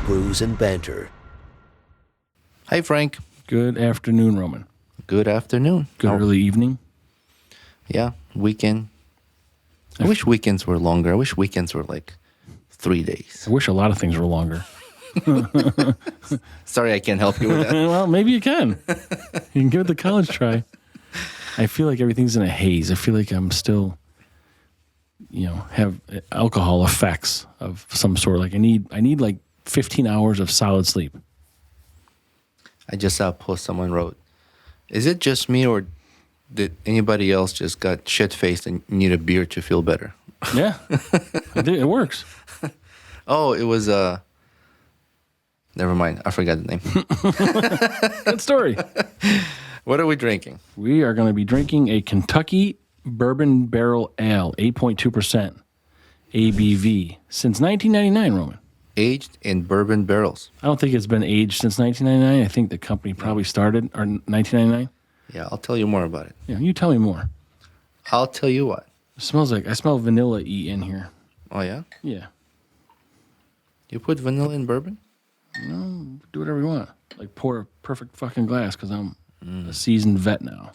Brews and Banter. Hi, Frank. Good afternoon, Roman. Good afternoon. Good early evening. Yeah, weekend. I wish weekends were longer. I wish weekends were like 3 days. I wish a lot of things were longer. Sorry, I can't help you with that. Well, maybe you can. You can give it the college try. I feel like everything's in a haze. I feel like I'm still, have alcohol effects of some sort. Like I need like 15 hours of solid sleep. I just saw a post someone wrote, is it just me or did anybody else just got shit-faced and need a beer to feel better? Yeah, it works. Oh, it was, never mind. I forgot the name. Good story. What are we drinking? We are going to be drinking a Kentucky Bourbon Barrel Ale, 8.2% ABV, since 1999, Roman. Aged in bourbon barrels. I don't think it's been aged since 1999. I think the company probably started or 1999. Yeah, I'll tell you more about it. Yeah, you tell me more. I'll tell you what. It smells like, I smell vanilla-y in here. Oh, yeah? Yeah. You put vanilla in bourbon? No, do whatever you want. Like pour a perfect fucking glass because I'm a seasoned vet now.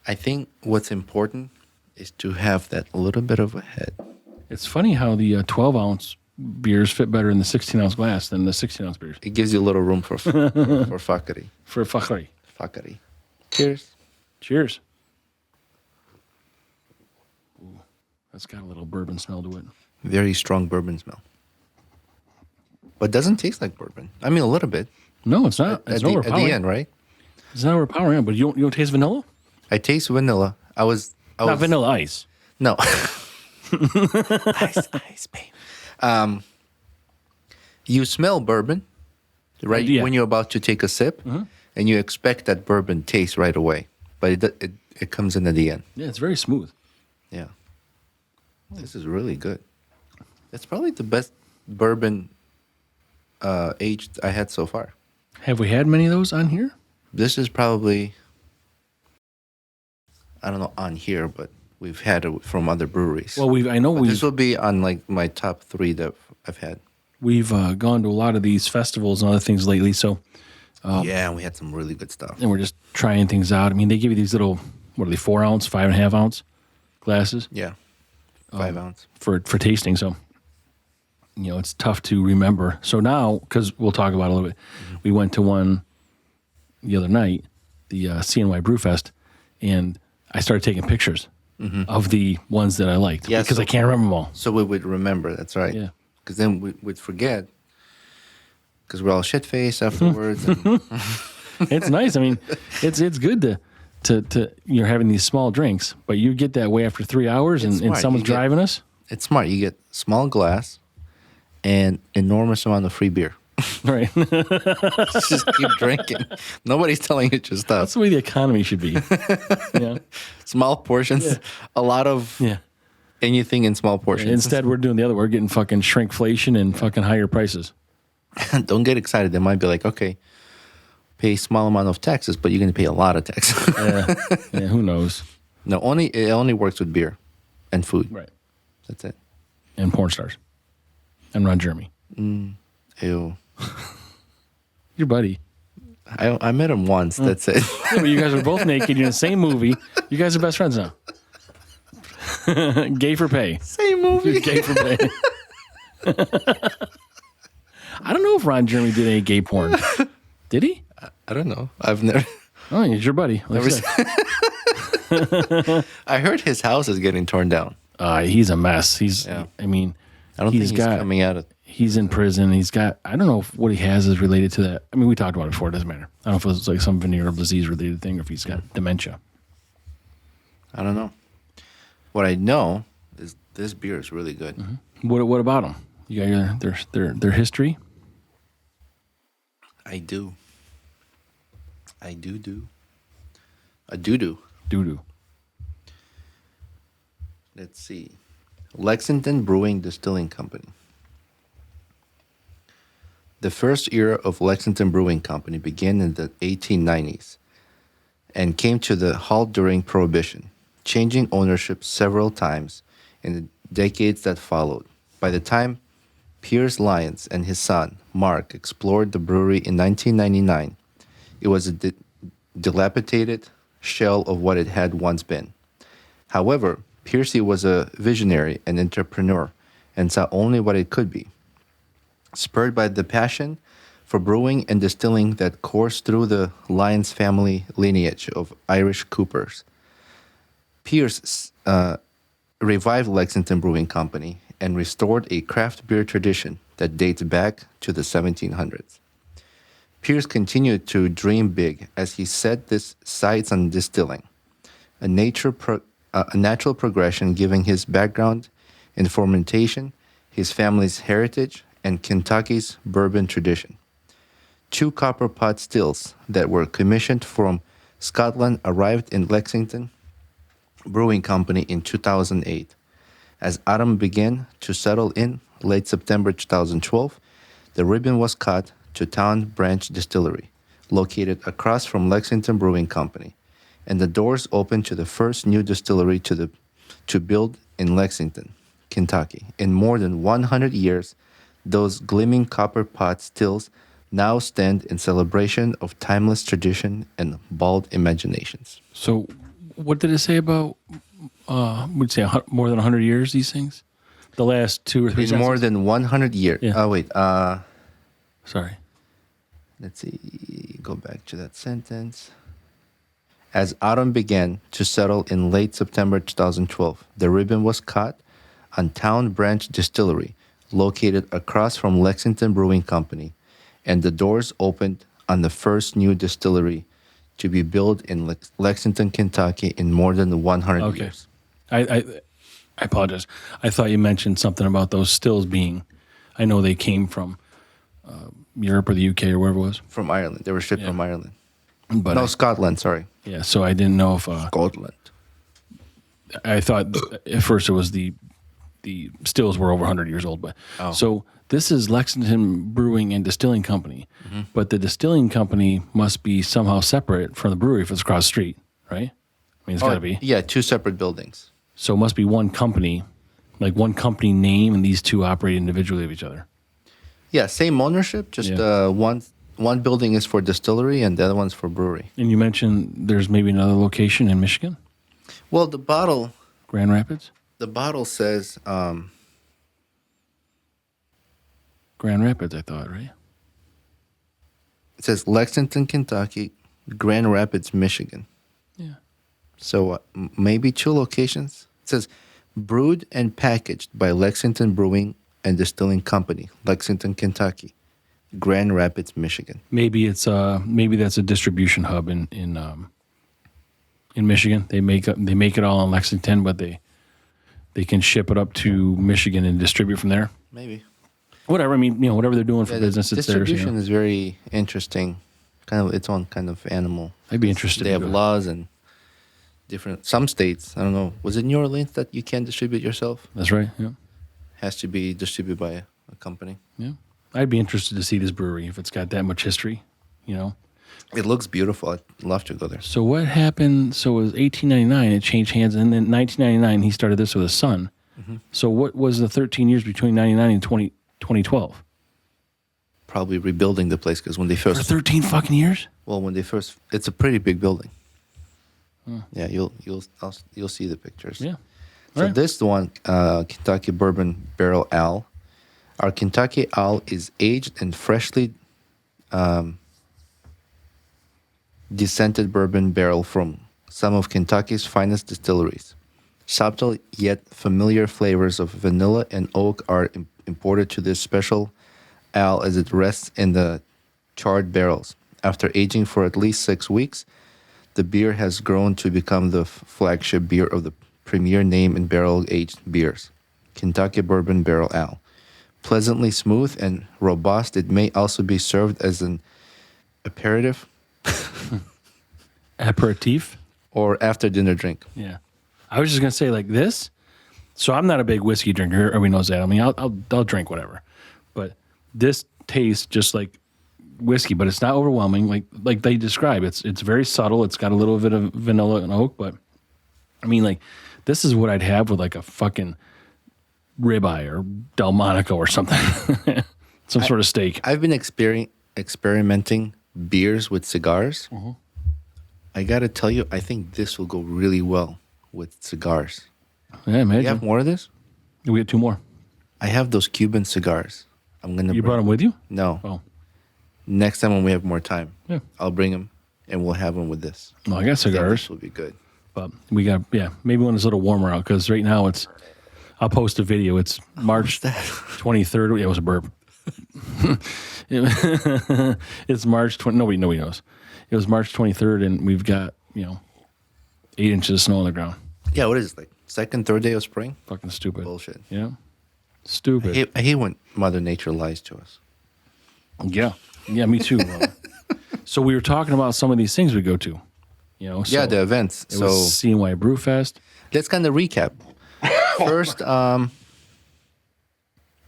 I think what's important is to have that little bit of a head. It's funny how the 12-ounce beers fit better in the 16-ounce glass than the 16-ounce beers. It gives you a little room for fuckery. For fuckery. Fuckery. Cheers. Cheers. Ooh, that's got a little bourbon smell to it. Very strong bourbon smell. But doesn't taste like bourbon. I mean, a little bit. No, it's not. It's not overpowering. At the end, right? It's not overpowering, but you don't taste vanilla? I taste vanilla. Not vanilla ice. No. Ice, babe. You smell bourbon, right? Yeah. When you're about to take a sip, and you expect that bourbon taste right away, but it comes in at the end. Yeah, it's very smooth. Yeah. This is really good. It's probably the best bourbon aged I had so far. Have we had many of those on here? This is probably, I don't know, on here, but we've had it from other breweries. Well, this will be on like my top 3 that I've had. We've gone to a lot of these festivals and other things lately, so Yeah, and we had some really good stuff. and we're just trying things out. I mean, they give you these little, what are they, 4-ounce, 5.5-ounce glasses? Yeah, 5 ounce. For tasting, so it's tough to remember. So now, because we'll talk about it a little bit, we went to one the other night, the CNY Brewfest, and I started taking pictures of the ones that I liked because I can't remember them all. So we would remember, that's right. Yeah. Because then we'd forget, because we're all shit-faced afterwards. And It's nice. I mean, it's good to you're having these small drinks, but you get that way after 3 hours and someone's driving us. it's smart. You get small glass and enormous amount of free beer. Right. Just keep drinking. Nobody's telling you to stop. That's the way the economy should be. Yeah. Small portions, a lot of anything in small portions. Instead, we're doing the other. We're getting fucking shrinkflation and fucking higher prices. Don't get excited. They might be like, okay, pay small amount of taxes, but you're going to pay a lot of taxes. Yeah, who knows? No, it only works with beer and food. Right. That's it. And porn stars. And Ron Jeremy. Ew. Your buddy. I met him once. That's it. Yeah, but you guys are both naked. You're in the same movie. You guys are best friends now. Gay for pay. Same movie. Gay for pay. I don't know if Ron Jeremy did any gay porn. Did he? I don't know. I've never. Oh, he's your buddy. I heard his house is getting torn down. He's a mess. Yeah. I mean, I don't think he's coming out of. He's in prison. He's got, I don't know if what he has is related to that. I mean, we talked about it before. It doesn't matter. I don't know if it's like some venereal disease related thing or if he's got dementia. I don't know. What I know is this beer is really good. Mm-hmm. What about them? You got their history? I do. A doo-doo. Doo-doo. Let's see. Lexington Brewing Distilling Company. The first era of Lexington Brewing Company began in the 1890s and came to the halt during Prohibition, changing ownership several times in the decades that followed. By the time Piers Lyons and his son, Mark, explored the brewery in 1999. It was a dilapidated shell of what it had once been. However, Piercy was a visionary and entrepreneur and saw only what it could be. Spurred by the passion for brewing and distilling that coursed through the Lyons family lineage of Irish coopers, Pierce revived Lexington Brewing Company and restored a craft beer tradition that dates back to the 1700s. Pierce continued to dream big as he set his sights on distilling, a natural progression given his background in fermentation, his family's heritage, and Kentucky's bourbon tradition. 2 copper pot stills that were commissioned from Scotland arrived in Lexington Brewing Company in 2008. As autumn began to settle in late September 2012, the ribbon was cut to Town Branch Distillery, located across from Lexington Brewing Company, and the doors opened to the first new distillery to build in Lexington, Kentucky. In more than 100 years, those gleaming copper pot stills now stand in celebration of timeless tradition and bold imaginations. So, what did it say about? Would say more than 100 years. These things, the last 2 or 3. In more than 100 years. Yeah. Oh wait. Sorry. Let's see. Go back to that sentence. As autumn began to settle in late September 2012, the ribbon was cut on Town Branch Distillery, located across from Lexington Brewing Company, and the doors opened on the first new distillery to be built in Lexington, Kentucky in more than 100 years. I apologize. I thought you mentioned something about those stills being, I know they came from Europe or the UK or wherever it was. From Ireland. They were shipped from Ireland. But no, Scotland, sorry. Yeah, so I didn't know if... Scotland. I thought at first it was the stills were over 100 years old. But So this is Lexington Brewing and Distilling Company, but the distilling company must be somehow separate from the brewery if it's across the street, right? I mean, it's got to be. Yeah, 2 separate buildings. So it must be one company, like one company name, and these 2 operate individually of each other. Yeah, same ownership, just one building is for distillery and the other one's for brewery. And you mentioned there's maybe another location in Michigan? Well, the bottle... Grand Rapids? The bottle says... Grand Rapids, I thought, right? It says Lexington, Kentucky, Grand Rapids, Michigan. Yeah. So maybe 2 locations. It says brewed and packaged by Lexington Brewing and Distilling Company, Lexington, Kentucky, Grand Rapids, Michigan. Maybe it's maybe that's a distribution hub in Michigan. They make it all in Lexington, but they can ship it up to Michigan and distribute from there. Maybe. Whatever. I mean, whatever they're doing for business, it's theirs. Distribution is very interesting. Kind of its own kind of animal. I'd be interested. They have laws and different. Some states, I don't know. Was it New Orleans that you can't distribute yourself? That's right. Yeah. Has to be distributed by a company. Yeah. I'd be interested to see this brewery if it's got that much history. It looks beautiful. I'd love to go there. So what happened? So it was 1899. It changed hands, and then 1999 he started this with his son. Mm-hmm. So what was the 13 years between 99 and 2012? Probably rebuilding the place because when they first... For 13 fucking years? Well, when they first... It's a pretty big building. Yeah, you'll see the pictures. Yeah. So this one, Kentucky Bourbon Barrel Ale. Our Kentucky Ale is aged in freshly descented bourbon barrel from some of Kentucky's finest distilleries. Subtle yet familiar flavors of vanilla and oak are imported to this special ale as it rests in the charred barrels. After aging for at least 6 weeks, the beer has grown to become the flagship beer of the premier name in barrel-aged beers, Kentucky Bourbon Barrel Ale. Pleasantly smooth and robust, it may also be served as an aperitif. Aperitif? Or after-dinner drink. Yeah. I was just going to say like this. So I'm not a big whiskey drinker. Everybody knows that. I mean, I'll drink whatever. But this tastes just like whiskey, but it's not overwhelming. Like they describe, it's very subtle. It's got a little bit of vanilla and oak, but I mean, like this is what I'd have with like a fucking ribeye or Delmonico or something, some sort of steak. I've been experimenting beers with cigars. I got to tell you, I think this will go really well with cigars. Yeah, imagine. You have more of this? We have 2 more. I have those Cuban cigars. I'm gonna. You brought them with you? No. Oh, Next time when we have more time, yeah. I'll bring them and we'll have them with this. Well, I got I think cigars, this will be good. but we got maybe when it's a little warmer out because right now it's. I'll post a video. It's March 23rd. Yeah, it was a burp. It's March 20. Nobody knows. It was March 23rd, and we've got 8 inches of snow on the ground. Yeah, what is it, like second, third day of spring? Fucking stupid. Bullshit. Yeah, stupid. I hate when Mother Nature lies to us. Yeah, me too. So we were talking about some of these things we go to. So Yeah, the events. it was CNY Brewfest. Let's kind of recap. First,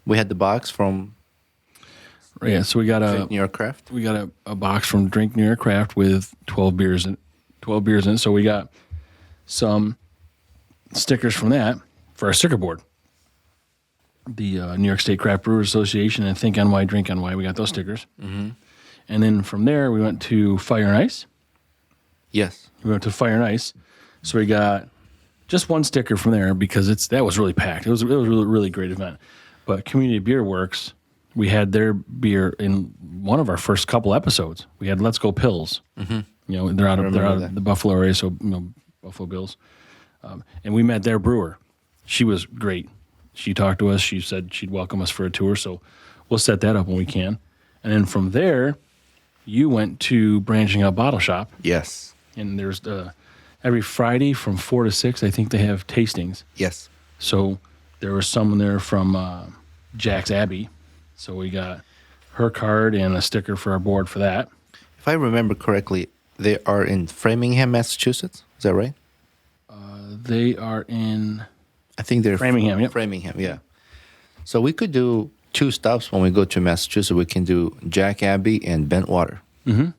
we had the box from Yeah, so we got New York Craft. we got a box from Drink New York Craft with 12 beers in it. So we got some stickers from that for our sticker board. The New York State Craft Brewers Association and Think NY, Drink NY. We got those stickers. Mm-hmm. And then from there, we went to Fire and Ice. Yes. We went to Fire and Ice. So we got just one sticker from there because that was really packed. It was a really great event. But Community Beer Works, we had their beer in one of our first couple episodes. We had Let's Go Pills. Mm-hmm. They're out of the Buffalo area, so Buffalo Bills. And we met their brewer. She was great. She talked to us. She said she'd welcome us for a tour, so we'll set that up when we can. And then from there, you went to Branching Out Bottle Shop. Yes. And there's every Friday from 4 to 6, I think they have tastings. Yes. So there was someone there from Jack's Abbey. So we got her card and a sticker for our board for that. If I remember correctly, they are in Framingham, Massachusetts. Is that right? They are in I think they're Framingham, yep. Framingham, yeah. So we could do 2 stops when we go to Massachusetts. We can do Jack Abbey and Bentwater. Mm-hmm.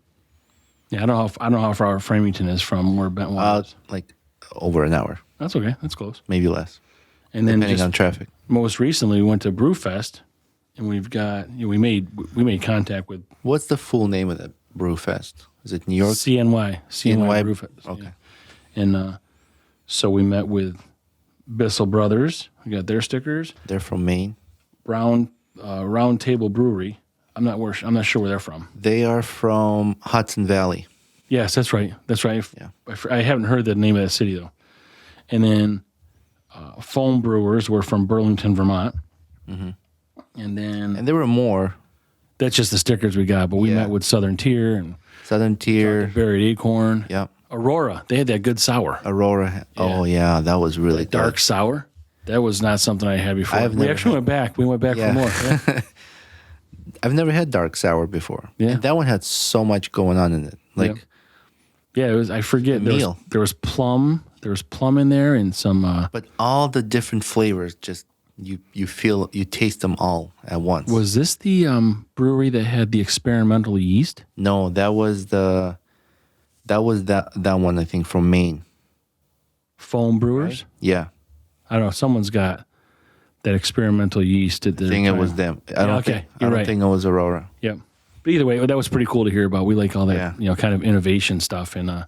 Yeah, I don't know how far Framingham is from where Bentwater is. Like over an hour, That's okay. That's close. maybe less, And then depending just on traffic. most recently, we went to Brewfest, and we've got we made contact with What's the full name of that brew fest? Is it New York? CNY Brewfest. Okay. Yeah. And so we met with Bissell Brothers. We got their stickers. They're from Maine. Round Table Brewery. I'm not sure where they're from. They are from Hudson Valley. Yes, that's right. Yeah. I haven't heard the name of that city though. And then Foam Brewers were from Burlington, Vermont. Mm-hmm. And then And there were more. that's just the stickers we got. But we Yeah. met with Southern Tier and Southern Tier. Buried Acorn. Yeah. Aurora. They had that good sour. Aurora. Oh, yeah. That was really good. Dark sour. That was not something I had before. I've We never actually went back. We went back Yeah. for more. Yeah. I've never had dark sour before. Yeah. And that one had so much going on in it. Like, Yeah, it was. I forget. meal. There was plum. There was plum in there and some. but all the different flavors, just you taste them all at once. Was this the brewery that had the experimental yeast? No, that was that one, I think, from Maine. Foam Brewers. Yeah. I don't know. Someone's got that experimental yeast at the. I think it was them. I don't think it was Aurora. Yep. But either way, that was pretty cool to hear about. We like all that, Yeah. kind of innovation stuff, and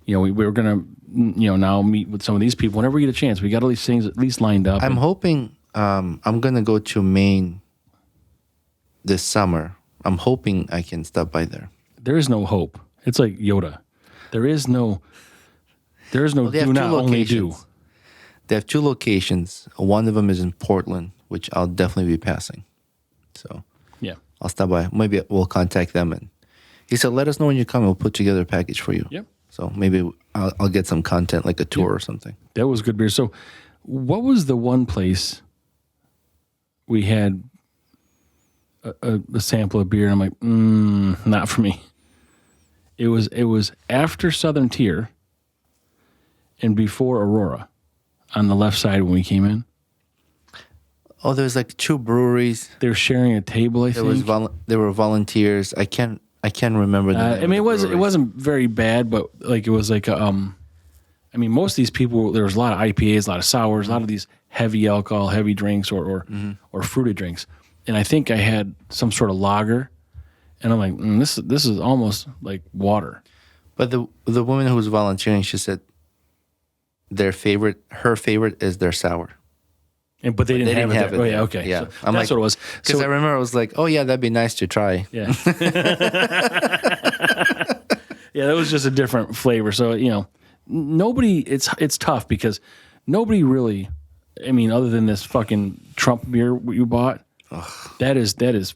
we were gonna, now meet with some of these people whenever we get a chance. We got all these things at least lined up. I'm hoping I'm gonna go to Maine this summer. I'm hoping I can stop by there. There is no hope. It's like Yoda. There is no They have do two not only do. locations. They have 2 locations. One of them is in Portland, which I'll definitely be passing. So Yeah. I'll stop by. Maybe we'll contact them. And he said, let us know when you come. We'll put together a package for you. Yep. So maybe I'll get some content, like a tour or something. That was good beer. So what was the one place we had a sample of beer? And I'm like, not for me. It was after Southern Tier and before Aurora on the left side when we came in. Oh, there's like 2 breweries. They were sharing a table, I think. There were volunteers. I can't remember the name I mean, of the it breweries. wasn't very bad, but like it was like I mean, most of these people, there was a lot of IPAs, a lot of sours, a lot of these heavy alcohol, heavy drinks, or fruited drinks. And I think I had some sort of lager, and I'm like, this is almost like water. But the woman who was volunteering, she said her favorite is their sour. But they didn't have it. Oh, yeah, okay. Yeah, So that's what it was. Because I remember I was like, oh yeah, that'd be nice to try. Yeah. Yeah, that was just a different flavor. So, nobody, it's tough because nobody really, other than this fucking Trump beer you bought, that is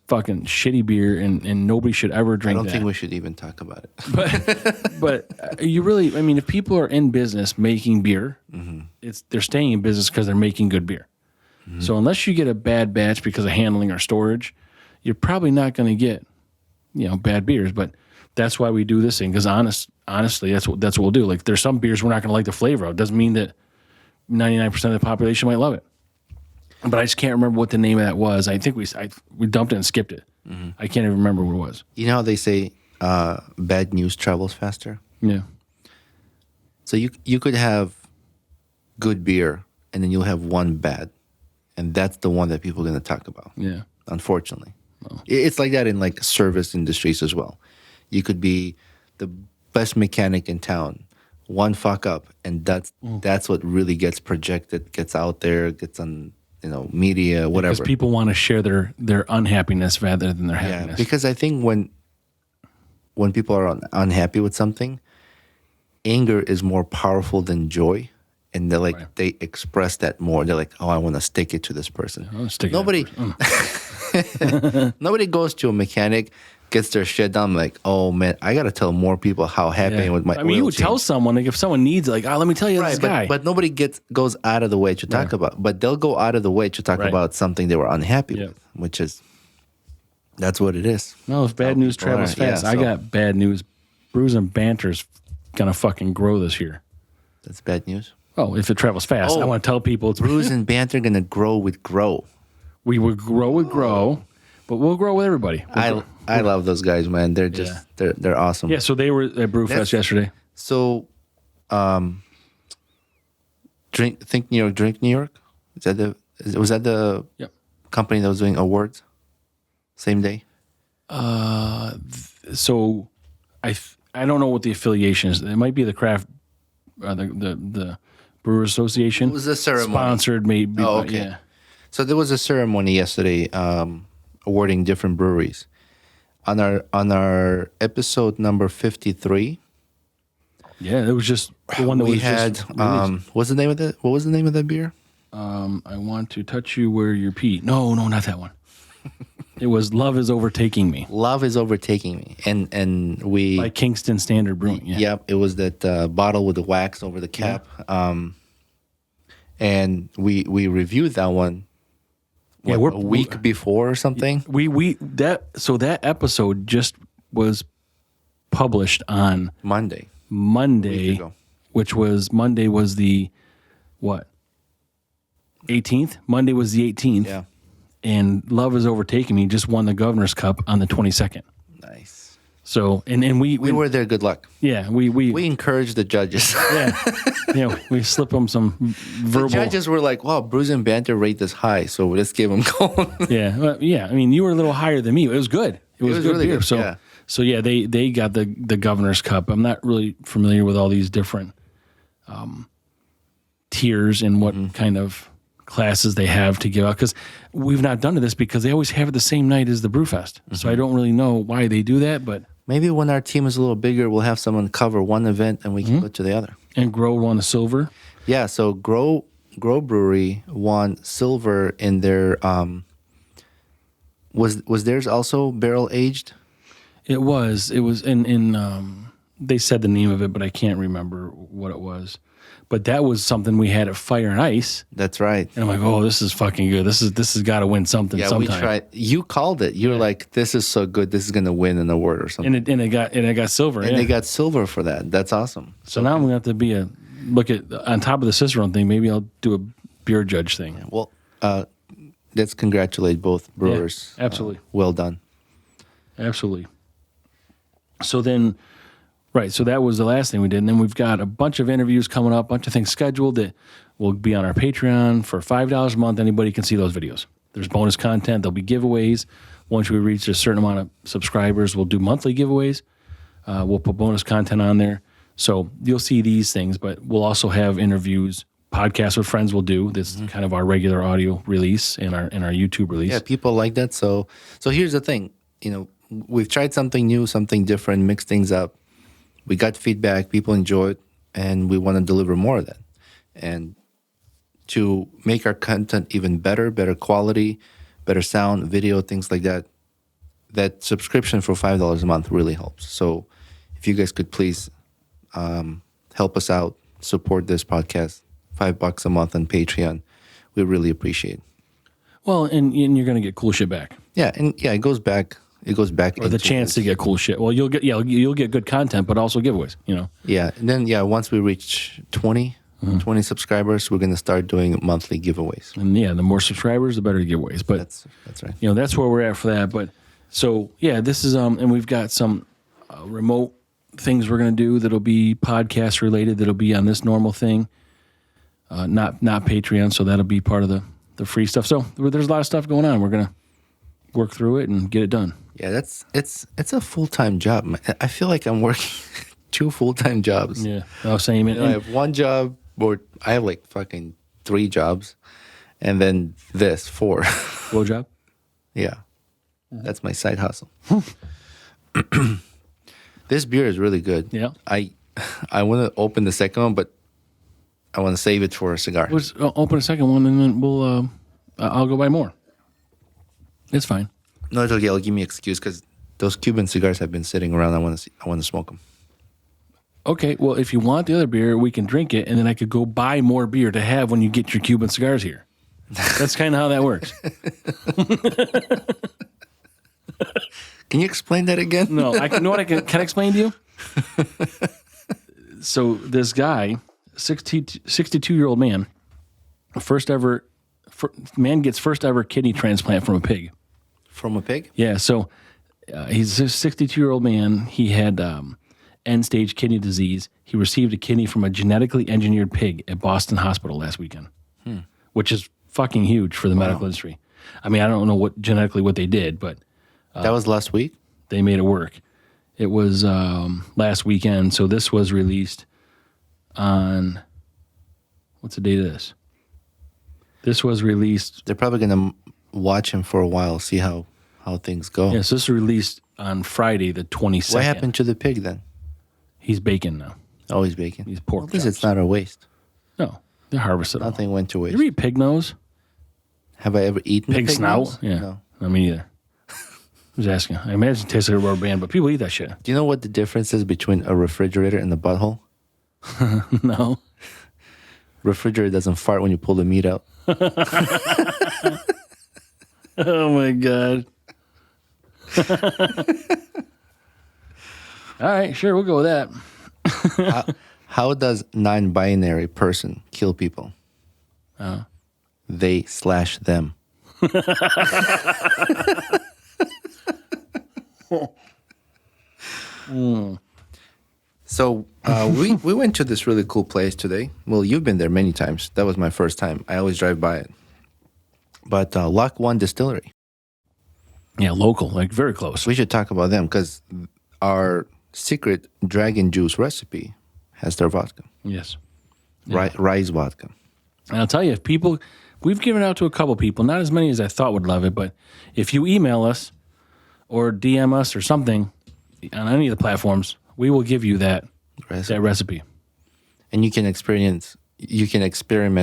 fucking shitty beer, and nobody should ever drink that. I don't think we should even talk about it. But you really, if people are in business making beer, they're staying in business because they're making good beer. Mm-hmm. So unless you get a bad batch because of handling or storage, you're probably not going to get, bad beers. But that's why we do this thing, because honestly, that's what we'll do. Like, there's some beers we're not going to like the flavor of. It doesn't mean that 99% of the population might love it. But I just can't remember what the name of that was. I think we dumped it and skipped it. Mm-hmm. I can't even remember what it was. You know how they say bad news travels faster? Yeah. So you could have good beer, and then you'll have one bad. And that's the one that people are going to talk about. Yeah. Unfortunately. Oh. It's like that in like service industries as well. You could be the best mechanic in town. One fuck up, and that's what really gets projected, gets out there, gets on media, whatever. Because people want to share their unhappiness rather than their happiness. Yeah, because I think when people are unhappy with something, anger is more powerful than joy. And they're like, They express that more. They're like, oh, I want to stick it to this person. Nobody goes to a mechanic, gets their shit done. I'm like, oh man, I got to tell more people how happy I am with my oil you would change. tell someone, like, if someone needs it, like, let me tell you this guy. But nobody goes out of the way to talk about. But they'll go out of the way to talk about something they were unhappy with, which is, that's what it is. No, if bad news travels fast. I got bad news. Brews&Banter's going to fucking grow this year. That's bad news? Oh, if it travels fast. I want to tell people it's Brews&Banter going to grow with grow. We would grow with grow, but we'll grow with everybody. I love those guys, man. They're just they're awesome. Yeah, so they were at Brewfest yesterday. So, Think New York, Drink New York. Was that the company that was doing awards? Same day. So, I don't know what the affiliation is. It might be the craft, the Brewer Association. It was a ceremony. Sponsored, maybe. Oh, okay. Yeah. So there was a ceremony yesterday, awarding different breweries. On our episode number 53. Yeah, it was just the one that we had. What was the name of that beer? I want to touch you where you're pee. No, not that one. It was Love Is Overtaking Me. Love Is Overtaking Me, and we by Kingston Standard Brewing. Yeah. Yep, it was that bottle with the wax over the cap. Yeah. And we reviewed that one. A week before or something. That episode just was published on Monday, which was Monday was the what? 18th. Monday was the 18th. Yeah. And Love Is Overtaking Me just won the Governor's Cup on the 22nd. Nice. So and we were there. Good luck. Yeah, we encouraged the judges. Yeah, we slip them some verbal. The judges were like, "Wow, Brews&Banter rate this high, so let's give them gold." Yeah. You were a little higher than me. It was good. It was good really beer. Good. So they got the Governor's Cup. I'm not really familiar with all these different tiers and what kind of classes they have to give out, because we've not done this because they always have it the same night as the Brewfest. So I don't really know why they do that, but maybe when our team is a little bigger, we'll have someone cover one event and we can go to the other. And Grow won the silver. Yeah, so Grow Brewery won silver in their was theirs also barrel aged? It was in they said the name of it, but I can't remember what it was. But that was something we had at Fire and Ice. That's right. And I'm like, oh, this is fucking good. This has got to win something. Yeah, sometime. We tried. You called it. You're like, this is so good. This is going to win an award or something. And it got silver. And they got silver for that. That's awesome. So now I'm going to have to look at on top of the Cicerone thing. Maybe I'll do a beer judge thing. Yeah, well, let's congratulate both brewers. Yeah, absolutely. Well done. Absolutely. So then. Right, so that was the last thing we did. And then we've got a bunch of interviews coming up, a bunch of things scheduled that will be on our Patreon for $5 a month. Anybody can see those videos. There's bonus content. There'll be giveaways. Once we reach a certain amount of subscribers, we'll do monthly giveaways. We'll put bonus content on there. So you'll see these things, but we'll also have interviews. Podcasts with friends will do. This is kind of our regular audio release and our YouTube release. Yeah, people like that. So here's the thing. We've tried something new, something different, mixed things up. We got feedback. People enjoy it, and we want to deliver more of that. And to make our content even better quality, better sound, video, things like that, that subscription for $5 a month really helps. So if you guys could please help us out, support this podcast, $5 a month on Patreon, we really appreciate it. Well, and you're going to get cool shit back. Yeah, and it goes back. It goes back. Or the chance to get cool shit. Well, you'll get good content, but also giveaways. Yeah, and then once we reach 20 subscribers, we're going to start doing monthly giveaways. And the more subscribers, the better giveaways. But that's right. That's where we're at for that. But so this is and we've got some remote things we're going to do that'll be podcast related. That'll be on this normal thing, not Patreon. So that'll be part of the free stuff. So there's a lot of stuff going on. We're going to work through it and get it done. Yeah, it's a full-time job. I feel like I'm working 2 full-time jobs. Yeah, same. I have one job, or I have like fucking 3 jobs, and then 4. Blow job? Yeah, that's my side hustle. This beer is really good. Yeah, I want to open the second one, but I want to save it for a cigar. Let's open a second one, and then we'll I'll go buy more. It's fine. No, it's okay. I'll give me an excuse because those Cuban cigars have been sitting around. I want to smoke them. Okay, well, if you want the other beer, we can drink it, and then I could go buy more beer to have when you get your Cuban cigars here. That's kind of how that works. Can you explain that again? No, I can I explain to you? So this guy, 62-year-old man, man gets first ever kidney transplant from a pig. From a pig? Yeah, so he's a 62-year-old man. He had end-stage kidney disease. He received a kidney from a genetically engineered pig at Boston Hospital last weekend, which is fucking huge for the medical industry. I mean, I don't know what they did, but... that was last week? They made it work. It was last weekend, so this was released on... What's the date of this? This was released... They're probably going to watch him for a while, see how things go. Yeah, so this was released on Friday, the 22nd. What happened to the pig then? He's baking now. Oh, he's baking. He's pork At least chops. it's not a waste. No, they're harvested. Nothing went to waste. You eat pig nose? Have I ever eaten Pig snout? nose? Yeah. No. Not me either. I was asking. I imagine it tastes like a rubber band, but people eat that shit. Do you know what the difference is between a refrigerator and a butthole? No. Refrigerator doesn't fart when you pull the meat out. Oh, my God. All right, sure, we'll go with that. How does non-binary person kill people? They/them. So we went to this really cool place today. Well, you've been there many times. That was my first time. I always drive by it. But Lock One Distillery. Yeah, local, like very close. We should talk about them because our secret dragon juice recipe has their vodka. Yes. Rice vodka. And I'll tell you, we've given it out to a couple people, not as many as I thought would love it, but if you email us or DM us or something on any of the platforms, we will give you that recipe. And you can experiment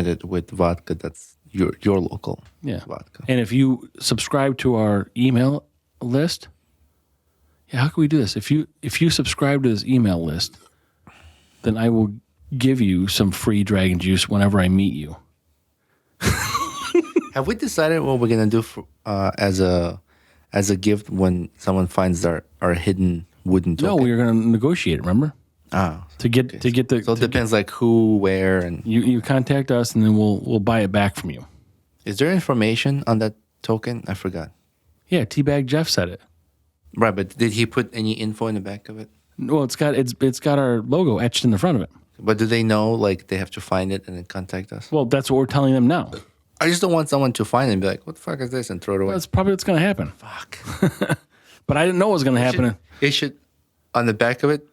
it with vodka that's your local vodka. And if you subscribe to our email list, how can we do this? If you subscribe to this email list, then I will give you some free dragon juice whenever I meet you. Have we decided what we're gonna do as a gift when someone finds our hidden wooden token? No, we are gonna negotiate it. Remember? To get the. So it depends like who, where, and you contact us, and then we'll buy it back from you. Is there information on that token? I forgot. Yeah, Teabag Jeff said it. Right, but did he put any info in the back of it? Well, it's got our logo etched in the front of it. But do they know, like, they have to find it and then contact us? Well, that's what we're telling them now. I just don't want someone to find it and be like, what the fuck is this? And throw it away. That's probably what's going to happen. Fuck. But I didn't know what was going to happen. It should, on the back of it,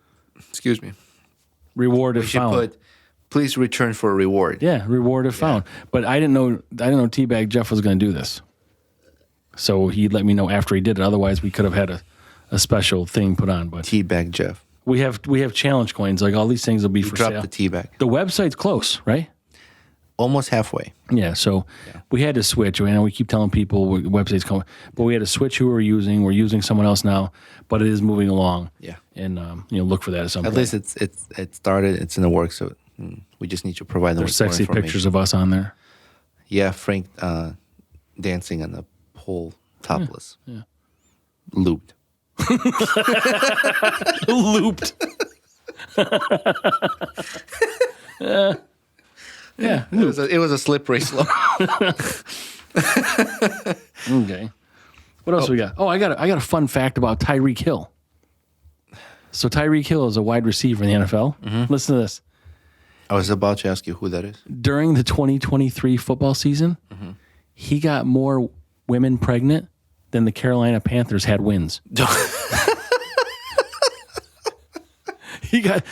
excuse me, Reward if we should found. put, please return for a reward. Yeah, reward if found. But I didn't know Teabag Jeff was going to do this. So he let me know after he did it. Otherwise, we could have had a special thing put on. But Teabag Jeff. we have challenge coins. Like all these things will be for Drop sale. the teabag. The website's close, right? Almost halfway. Yeah, so we had to switch. We keep telling people the website's coming, but we had to switch who we're using. We're using someone else now, but it is moving along. Yeah. And look for that at some point. At least it started. It's in the works. So we just need to provide them There's with more sexy information. pictures of us on there. Yeah, Frank dancing on the pole, topless. Yeah. Looped. Looped. Yeah. It was a slippery slope. Okay. What else we got? Oh, I got a fun fact about Tyreek Hill. So Tyreek Hill is a wide receiver in the NFL. Mm-hmm. Listen to this. I was about to ask you who that is. During the 2023 football season, he got more women pregnant than the Carolina Panthers had wins. He got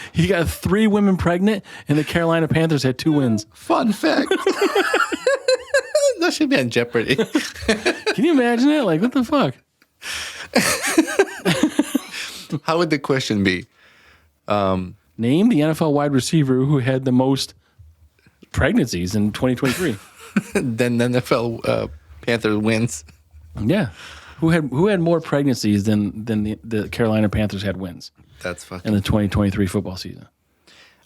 3 women pregnant, and the Carolina Panthers had 2 wins. Fun fact. That should be on Jeopardy. Can you imagine it? Like, what the fuck? How would the question be? Name the NFL wide receiver who had the most pregnancies in 2023. Then the NFL Panthers wins. Yeah. Who had more pregnancies than the Carolina Panthers had wins That's fucking. in the 2023 football season?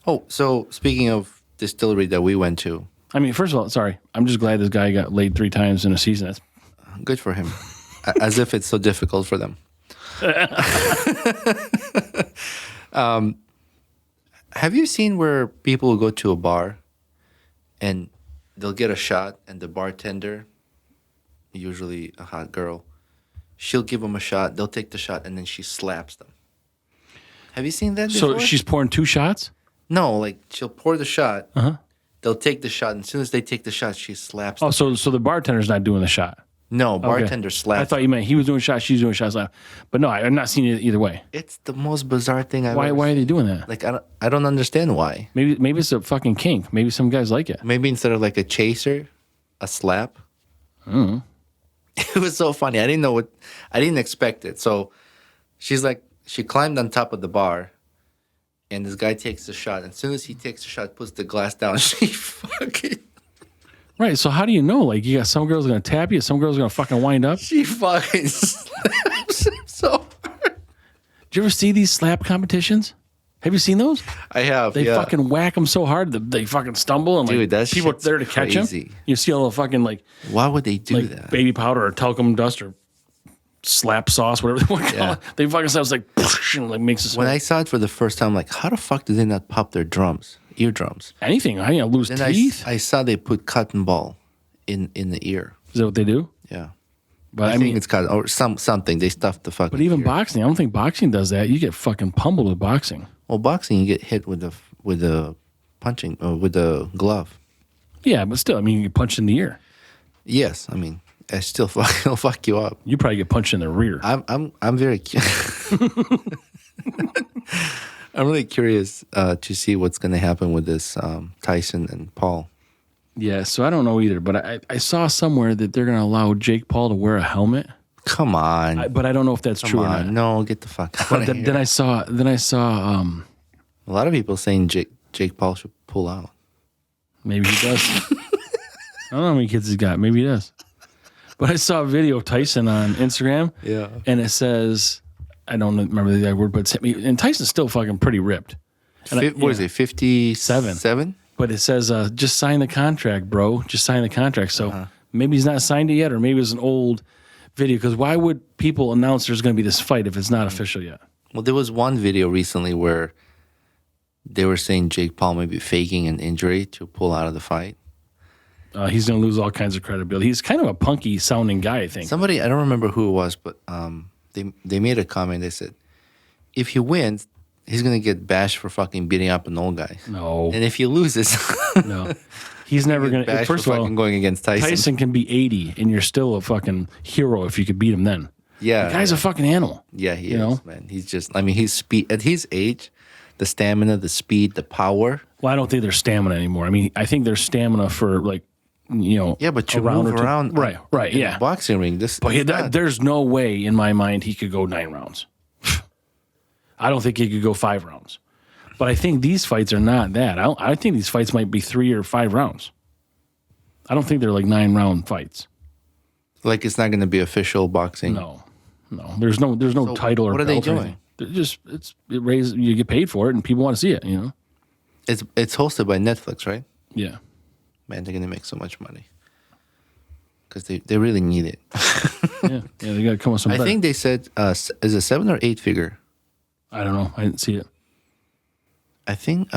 Oh, so speaking of distillery that we went to, I mean, first of all, sorry, I'm just glad this guy got laid 3 times in a season. That's good for him. As if it's so difficult for them. Have you seen where people will go to a bar and they'll get a shot and the bartender, usually a hot girl, she'll give them a shot, they'll take the shot, and then she slaps them. Have you seen that before? so she's pouring 2 shots? No, like she'll pour the shot, Uh-huh. they'll take the shot, and as soon as they take the shot, she slaps Oh, them. so the bartender's not doing the shot. No, Okay. bartender slaps I thought you meant he was doing shots, she's doing shots. But no, I'm not seeing it either way. It's the most bizarre thing I've Why ever are seen. they doing that? Like, I don't understand why. Maybe it's a fucking kink. Maybe some guys like it. Maybe instead of like a chaser, a slap. Mm-hmm. It was so funny. I didn't expect it. So she's like, she climbed on top of the bar, and this guy takes the shot. And as soon as he takes the shot, puts the glass down, she fucking, Right, so how do you know? Like, you got some girls going to tap you, some girls going to fucking wind up. she fucking slaps him so hard. Did you ever see these slap competitions? Have you seen those? I have. They yeah. fucking whack them so hard that they fucking stumble, and like Dude, that people shit's there to catch crazy. them. You see all the fucking like Why would they do that? baby powder or talcum dust or slap sauce, whatever they want to call Yeah. it. They fucking sounds like and like makes it When I saw it for the first time, I'm like, how the fuck did they not pop their eardrums? anything. I lose Then teeth. I saw they put cotton ball in the ear. Is that what they do? Yeah. But I think mean, it's cotton or something. They stuffed the fucking but even ear. boxing, I don't think boxing does that. You get fucking pummeled with boxing. Well, boxing, you get hit with the punching with the glove. Yeah, but still, I mean, you get punched in the ear. Yes, I mean, I still it'll fuck you up. You probably get punched in the rear. I'm very I'm really curious to see what's going to happen with this Tyson and Paul. Yeah, so I don't know either, but I saw somewhere that they're going to allow Jake Paul to wear a helmet, Come on, but I don't know if that's come true or on, not. no, get the fuck out But of here. then I saw A lot of people saying Jake Paul should pull out. maybe he does. I don't know how many kids he's got. Maybe he does. But I saw a video of Tyson on Instagram, Yeah. and it says, I don't remember the exact word, but and Tyson's still fucking pretty ripped. And What is it? 57. 7? But it says, just sign the contract, bro. Just sign the contract. So maybe he's not signed it yet, or maybe it's an old video. Because why would people announce there's going to be this fight if it's not official yet? Well, there was one video recently where they were saying Jake Paul may be faking an injury to pull out of the fight. He's going to lose all kinds of credibility. He's kind of a punky sounding guy, I think. Somebody, I don't remember who it was, but they made a comment. They said, if he wins, he's gonna get bashed for fucking beating up an old guy. No. And if he loses, No. He's never going to. First of all, going against Tyson can be 80, and you're still a fucking hero if you could beat him then. Yeah. The guy's a fucking animal. Yeah, he you is, know? man. He's just, I mean, his speed, at his age, the stamina, the speed, the power. Well, I don't think there's stamina anymore. I mean, I think there's stamina for, like, Yeah, but you round move or two. around. Right, in yeah. a boxing ring. There's no way in my mind he could go 9 rounds. I don't think he could go 5 rounds. But I think these fights are not that. I think these fights might be 3 or 5 rounds. I don't think they're like 9-round fights. Like it's not going to be official boxing. No. There's no title or what are they belt or doing? anything. You get paid for it, and people want to see it. You know. It's hosted by Netflix, right? Yeah. Man, they're going to make so much money because they really need it. yeah. They got to come with some. I think they said is a 7 or 8 figure. I don't know. I didn't see it. I think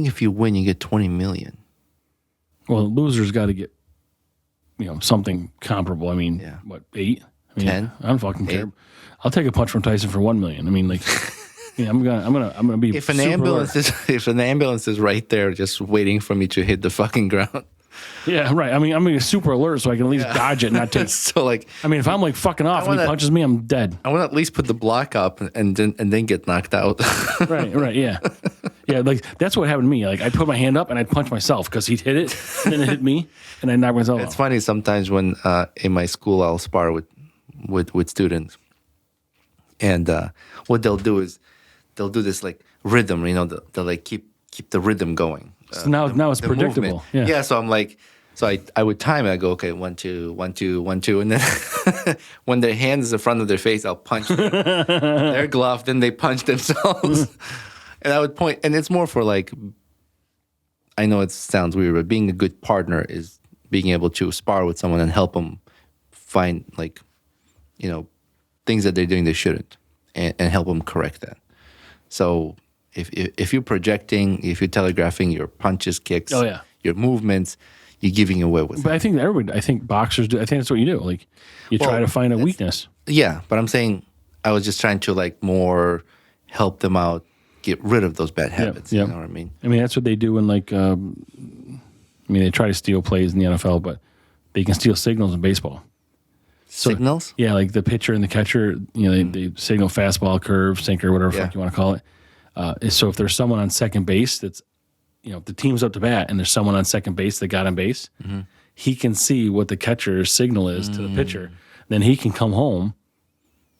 if you win, you get 20 million. Well, the loser's got to get, something comparable. I mean, Yeah. what, 8? I mean, 10? I don't fucking 8? care. I'll take a punch from Tyson for $1 million. I mean, like, I'm gonna be. If an super ambulance is right there, just waiting for me to hit the fucking ground. Yeah, right. I mean, I'm gonna be super alert so I can at least dodge it, and not take. So like, I mean, if I'm like fucking off and he punches me, I'm dead. I want to at least put the block up and then get knocked out. Right, yeah. Yeah, like that's what happened to me. Like I'd put my hand up and I'd punch myself because he'd hit it, and then it hit me, and I'd knock myself It's out. funny sometimes when in my school I'll spar with students, and what they'll do is they'll do this like rhythm, they'll like keep the rhythm going. So now it's predictable. Movement. Yeah. So I'm like, I would time it. I go, okay, 1, 2, 1, 2, 1, 2, and then when their hand is in front of their face, I'll punch them. Their glove, then they punch themselves, and I would point. And it's more for like, I know it sounds weird, but being a good partner is being able to spar with someone and help them find like, things that they're doing they shouldn't, and help them correct that. So if you're projecting, if you're telegraphing your punches, kicks, your movements, you're giving away with. But I think boxers do. I think that's what you do. Like you try to find a weakness. Yeah, but I'm saying I was just trying to like more help them out, get rid of those bad habits. Yeah. You know what I mean? I mean that's what they do in like. They try to steal plays in the NFL, but they can steal signals in baseball. Signals? Yeah, like the pitcher and the catcher, they signal fastball, curve, sinker, whatever fuck you want to call it. So if there's someone on second base that's, the team's up to bat and there's someone on second base that got on base, he can see what the catcher's signal is to the pitcher. Then he can come home.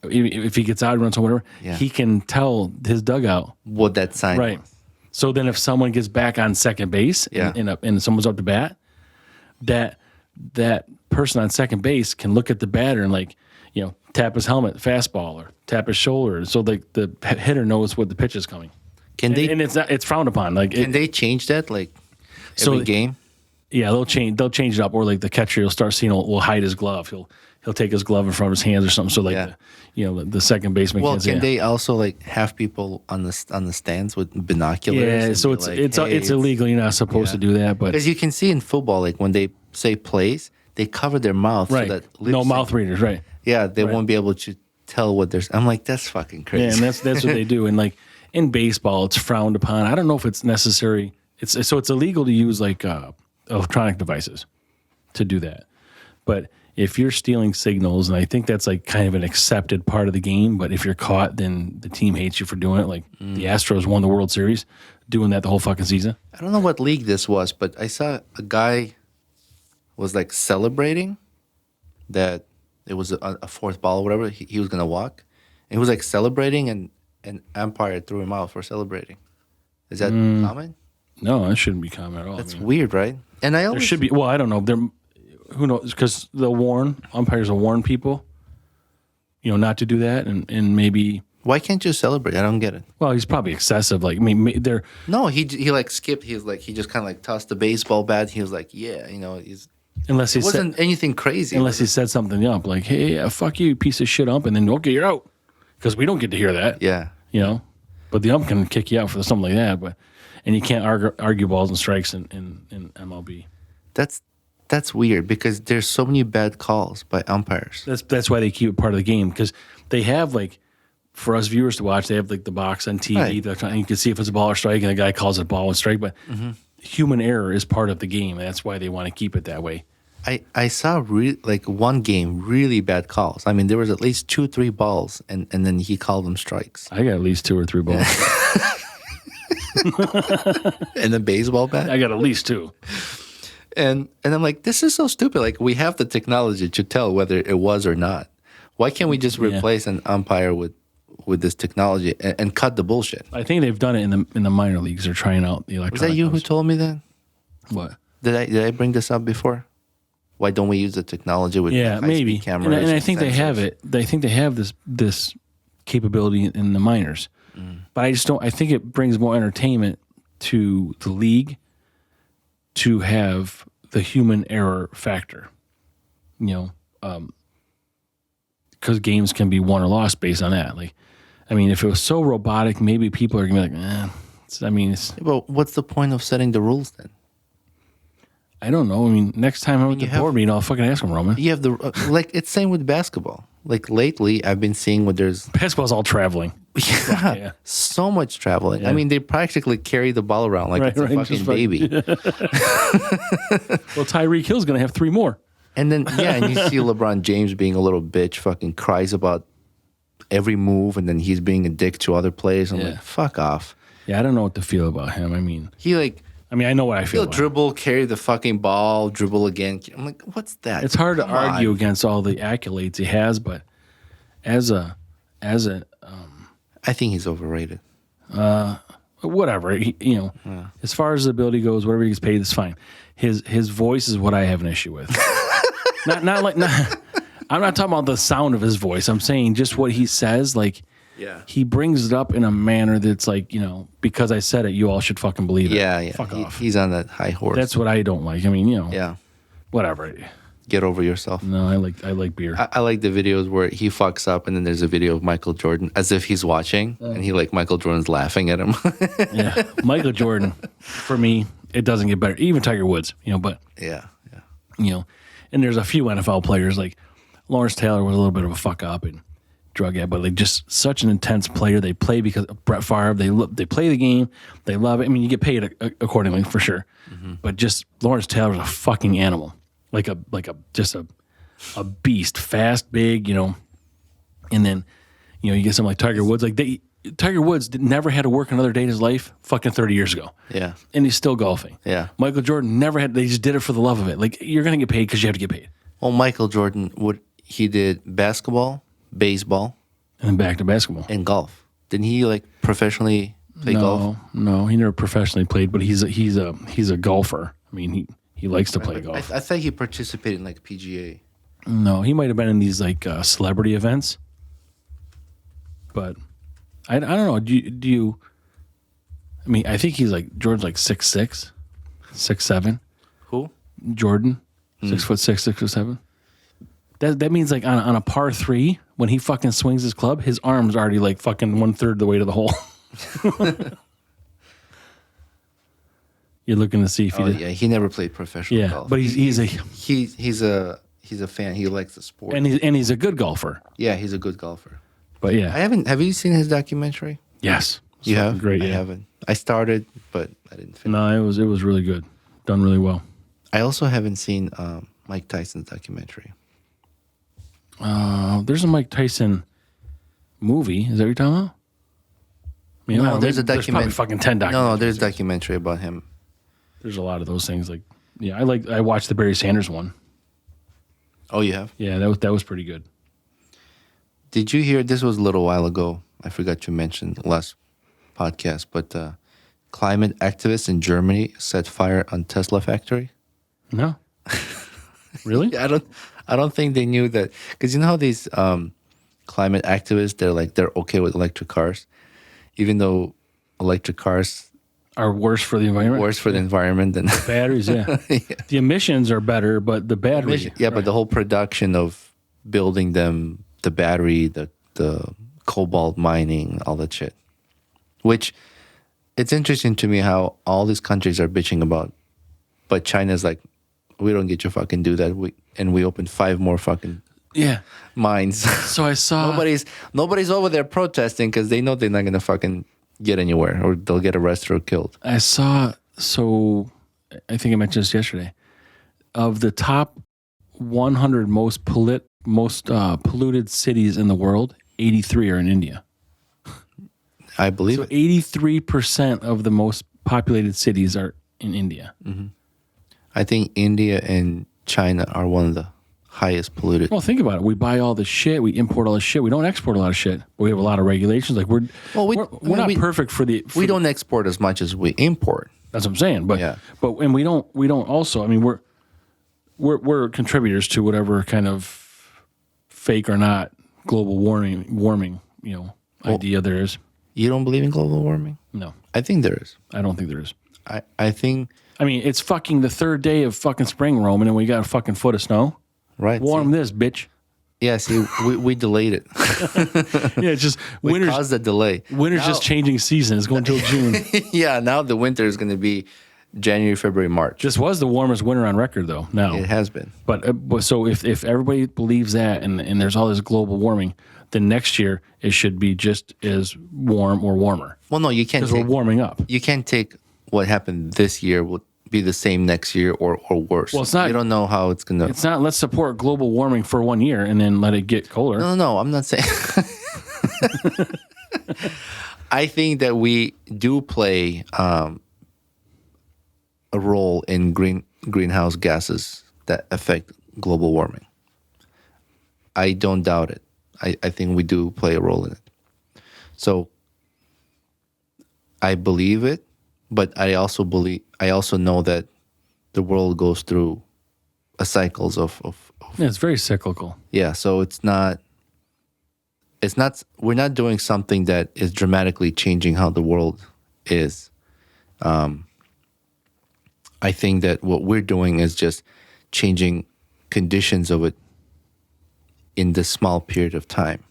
If he gets out and runs or whatever, he can tell his dugout what that sign was. So then if someone gets back on second base and someone's up to bat, that person on second base can look at the batter and like, tap his helmet, fastball, or tap his shoulder, so the hitter knows what the pitch is coming. And it's frowned upon. Like, can they change that like every game? Yeah, they'll change it up, or like the catcher will start seeing will hide his glove. He'll take his glove in front of his hands or something. So like the second baseman. Well, can they also like have people on the stands with binoculars? Yeah, so it's illegal. You're not supposed to do that, but because you can see in football, like when they say plays, they cover their mouth so that no mouth readers, right? Yeah, they won't be able to tell what there's. I'm like, that's fucking crazy. Yeah, and that's what they do. And like in baseball, it's frowned upon. I don't know if it's necessary. It's illegal to use like electronic devices to do that. But if you're stealing signals, and I think that's like kind of an accepted part of the game, but if you're caught, then the team hates you for doing it. Like the Astros won the World Series doing that the whole fucking season. I don't know what league this was, but I saw a guy was like celebrating that it was a fourth ball or whatever. He was going to walk. And he was like celebrating, and an umpire threw him out for celebrating. Is that common? No, that shouldn't be common at all. That's weird, right? And I always there should be. Well, I don't know. Who knows? Because umpires will warn people, not to do that, and maybe. Why can't you celebrate? I don't get it. Well, he's probably excessive. Like, I mean, they're. No, he like skipped. He just kind of like tossed the baseball bat. He was like, he's. Unless he wasn't anything crazy. Unless he said something up like, "Hey, fuck you, piece of shit ump," and then okay, you're out, because we don't get to hear that. Yeah. But the ump can kick you out for something like that. And you can't argue balls and strikes in MLB. That's weird because there's so many bad calls by umpires. That's why they keep it part of the game, because they have like for us viewers to watch, they have like the box on TV. Right. And you can see if it's a ball or strike, and the guy calls it ball and strike. But human error is part of the game. And that's why they want to keep it that way. I saw like one game really bad calls. I mean, there was at least 2-3 balls, and then he called them strikes. I got at least 2 or 3 balls. And a baseball bat. I got at least 2. And I'm like, this is so stupid. Like, we have the technology to tell whether it was or not. Why can't we just replace an umpire with this technology and cut the bullshit? I think they've done it in the minor leagues. They're trying out the electronic. Was that you who told me that? What? Did I bring this up before? Why don't we use the technology with maybe cameras? And I think sensors? they have it. I think they have this capability in the minors, but I just don't. I think it brings more entertainment to the league to have the human error factor. You know, because games can be won or lost based on that. Like, I mean, if it was so robotic, maybe people are gonna be like, But what's the point of setting the rules then? I don't know. I mean, next time I'm at the board meeting, I'll fucking ask him, Roman. You have the like. It's same with basketball. Like lately, I've been seeing what there's Basketball's all traveling. so much traveling. Yeah. I mean, they practically carry the ball around like it's a fucking baby. Well, Tyreek Hill's gonna have 3 more. And then and you see LeBron James being a little bitch, fucking cries about every move, and then he's being a dick to other players. I'm like, fuck off. Yeah, I don't know what to feel about him. I mean, I know what I feel. He'll dribble, carry the fucking ball, dribble again. I'm like, what's that? It's hard to argue against all the accolades he has, but as a, I think he's overrated. Whatever, as far as his ability goes, whatever he gets paid is fine. His voice is what I have an issue with. I'm not talking about the sound of his voice. I'm saying just what he says. Like, he brings it up in a manner that's like, because I said it, you all should fucking believe it. Yeah. Fuck off. He's on that high horse. That's what I don't like. I mean, whatever. Get over yourself. No, I like beer. I like the videos where he fucks up, and then there's a video of Michael Jordan as if he's watching, and Michael Jordan's laughing at him. Yeah, Michael Jordan. For me, it doesn't get better. Even Tiger Woods, but yeah. And there's a few NFL players like Lawrence Taylor was a little bit of a fuck up and drug addict, but like just such an intense player. They play because of Brett Favre. They play the game. They love it. I mean, you get paid accordingly for sure. But just Lawrence Taylor was a fucking animal, like a beast, fast, big, And then you get something like Tiger Woods. Like Tiger Woods never had to work another day in his life. Fucking 30 years ago. Yeah, and he's still golfing. Yeah, Michael Jordan never had. They just did it for the love of it. Like, you're gonna get paid because you have to get paid. Well, Michael Jordan he did basketball, baseball, and then back to basketball and golf. Didn't he professionally play golf? No, he never professionally played, but he's a golfer. I mean, he likes to play golf. I thought he participated in PGA. No, he might have been in these celebrity events, but I don't know. Do you? I mean, I think he's George's 6'6", 6'7". Who? Jordan, 6'6", 6'7". That means on a par 3, when he fucking swings his club, his arm's already fucking 1/3 the way to the hole. You're looking to see if he did. Yeah, he never played professional golf. But he's a fan. He likes the sport. and he's a good golfer. Yeah, he's a good golfer. But yeah, Have you seen his documentary? Yes. You have? Great. I yeah. haven't. I started, but I didn't finish. No, it was really good. Done really well. I also haven't seen Mike Tyson's documentary. There's a Mike Tyson movie. Is that what you're talking about? I mean, No, there's a There's probably documentary. fucking 10 documentaries. No, there's a documentary about him. There's a lot of those things. I watched the Barry Sanders one. Oh, you have? Yeah, that was pretty good. Did you hear? This was a little while ago. I forgot to mention last podcast, but climate activists in Germany set fire on Tesla factory. No. Really? I don't think they knew that, because you know how these climate activists, they're okay with electric cars, even though electric cars Are worse for the environment? worse for the environment than Batteries, yeah. The emissions are better, but the battery. yeah, but the whole production of building them, the battery, the cobalt mining, all that shit. Which, it's interesting to me how all these countries are bitching about, but China's like, we don't get to fucking do that. We opened 5 more fucking Yeah. mines. So I saw nobody's over there protesting because they know they're not gonna fucking get anywhere, or they'll get arrested or killed. I saw. So I think I mentioned this yesterday. Of the top 100 most polluted cities in the world, 83 are in India. I believe So it. 83% of the most populated cities are in India. I think India and China are one of the highest polluted. Well, think about it. We buy all the shit. We import all the shit. We don't export a lot of shit. But we have a lot of regulations. Like we're not perfect for the. We don't export as much as we import. That's what I'm saying. But Yeah. and we don't also. I mean, we're contributors to whatever kind of fake or not global warming idea there is. You don't believe in global warming? No, I think there is. I don't think there is. I think. I mean, it's fucking the third day of fucking spring, Roman, and we got a fucking foot of snow. Right. Warm this, bitch. Yeah, see, we delayed it. Yeah, it's just We winter's caused a delay. just changing season. It's going till June. Yeah, now the winter is going to be January, February, March. This was the warmest winter on record, though. Now It has been. But so if everybody believes that, and there's all this global warming, then next year it should be just as warm or warmer Well, no, you can't because we're warming up. You can't take what happened this year will be the same next year or worse. Well, it's not. You don't know how it's going to. It's not. Let's support global warming for 1 year and then let it get colder. No, I'm not saying. I think that we do play a role in greenhouse gases that affect global warming. I don't doubt it. I think we do play a role in it. So I believe it, but I also know that the world goes through a cycles of Yeah, it's very cyclical. yeah, so we're not doing something that is dramatically changing how the world is. I think that what we're doing is just changing conditions of it in this small period of time.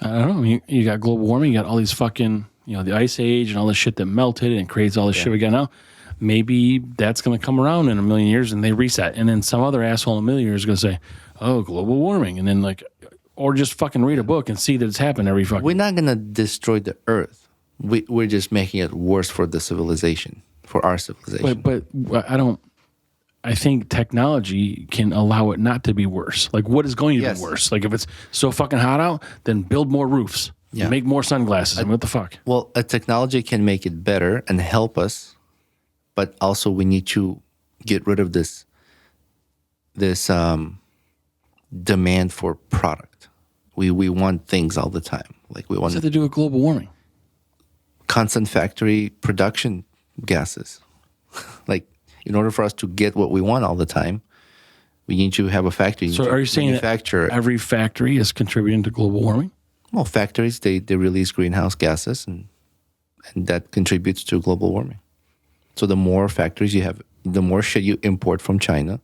I don't know. You got global warming. You got all these fucking, the ice age and all this shit that melted and creates all this shit we got now. Maybe that's going to come around in a million years and they reset. And then some other asshole in a million years is going to say, oh, global warming. And then or just fucking read a book and see that it's happened every fucking... We're not going to destroy the earth. We're just making it worse for the civilization, for our civilization. But I think technology can allow it not to be worse. Like, what is going to be worse? Like, if it's so fucking hot out, then build more roofs. Yeah. Make more sunglasses. What the fuck? Well, a technology can make it better and help us, but also we need to get rid of this demand for product. We want things all the time. Like we want to do with global warming. Constant factory production gases. Like, in order for us to get what we want all the time, we need to have a factory. So are you saying that every factory is contributing to global warming? Well, factories, they release greenhouse gases, and that contributes to global warming. So the more factories you have, the more shit you import from China,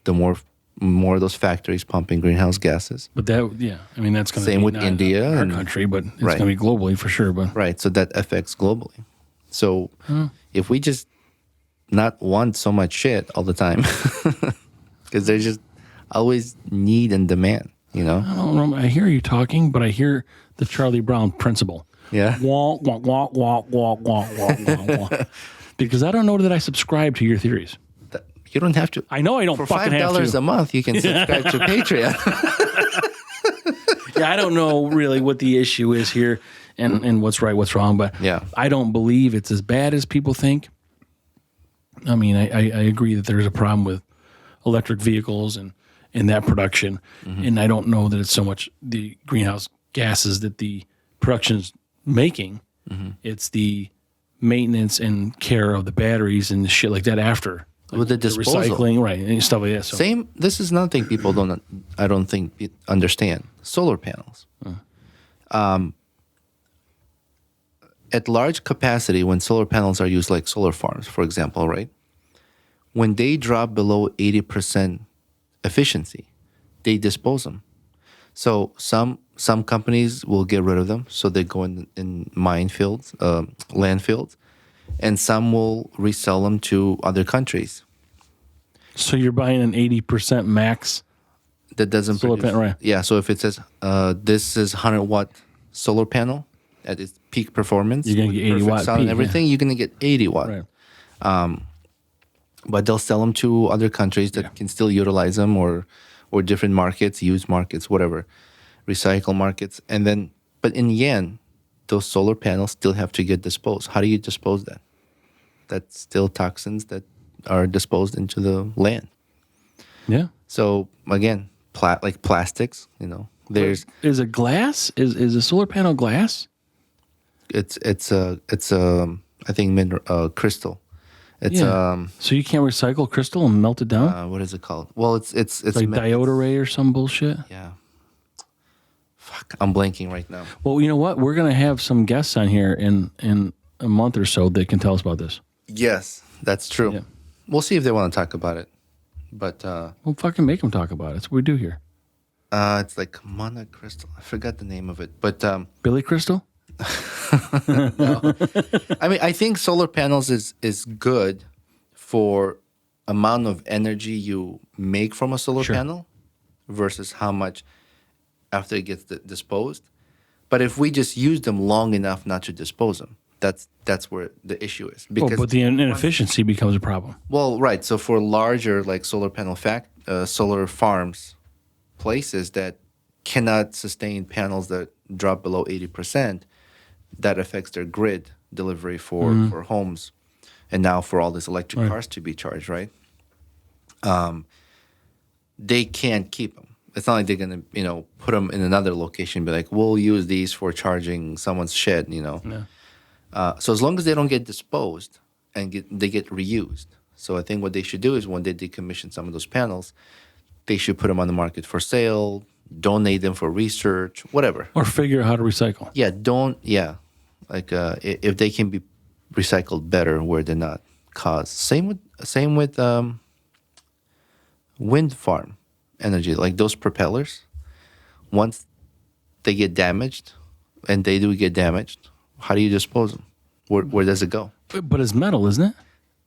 the more of those factories pumping greenhouse gases. But that's going to be same with India our country, but it's going to be globally for sure. But right, so that affects globally. So if we just not want so much shit all the time, because there's just always need and demand, I don't know. I hear you talking, but I hear the Charlie Brown principle. Yeah. Walk, walk, walk, walk, walk, walk, walk, walk, walk. Because I don't know that I subscribe to your theories. You don't have to. I know I don't for fucking have to. For $5 a month, you can subscribe to Patreon. Yeah, I don't know really what the issue is here and what's right, what's wrong, but I don't believe it's as bad as people think. I mean, I agree that there's a problem with electric vehicles and that production, and I don't know that it's so much the greenhouse gases that the production's making. It's the maintenance and care of the batteries and shit like that after. With the disposal. Recycling, right, and stuff like that. So. Same, this is another thing people I don't think understand. Solar panels. At large capacity, when solar panels are used like solar farms, for example, right? When they drop below 80% efficiency, they dispose them. So some companies will get rid of them, so they go in minefields, landfills, and some will resell them to other countries. So you're buying an 80% max that doesn't Solar produce. panel, right. Yeah, so if it says this is 100-watt solar panel at its peak performance, You're gonna with get 80 perfect watt sound and peak, everything, you're gonna get 80-watt. Right. But they'll sell them to other countries that can still utilize them, or different markets, used markets, whatever, recycle markets, and then. But in the end, those solar panels still have to get disposed. How do you dispose that? That's still toxins that are disposed into the land. Yeah. So again, like plastics, there's Is it glass? Is a solar panel glass? it's I think crystal. It's So you can't recycle crystal and melt it down? what is it called? Well, it's Like diode array or some bullshit? Yeah. Fuck, I'm blanking right now. Well, you know what? We're going to have some guests on here in a month or so that can tell us about this. Yes, that's true. Yeah. We'll see if they want to talk about it. But We'll fucking make them talk about it. That's what we do here. it's like monocrystal. I forgot the name of it. But Billy Crystal? no. I mean, I think solar panels is good for amount of energy you make from a solar panel versus how much after it gets disposed. But if we just use them long enough not to dispose them, that's where the issue is. Because but the inefficiency becomes a problem. well, right. So for larger like solar panel solar farms, places that cannot sustain panels that drop below 80%, that affects their grid delivery for homes, and now for all these electric cars to be charged, right? They can't keep them. It's not like they're gonna, put them in another location and be like, we'll use these for charging someone's shed, Yeah. So as long as they don't get disposed and they get reused. So I think what they should do is when they decommission some of those panels, they should put them on the market for sale, donate them for research, whatever. Or figure out how to recycle. Yeah. Like if they can be recycled better where they're not caused. Same with wind farm energy. Like those propellers, once they get damaged, and they do get damaged, how do you dispose them? Where does it go? But it's metal, isn't it?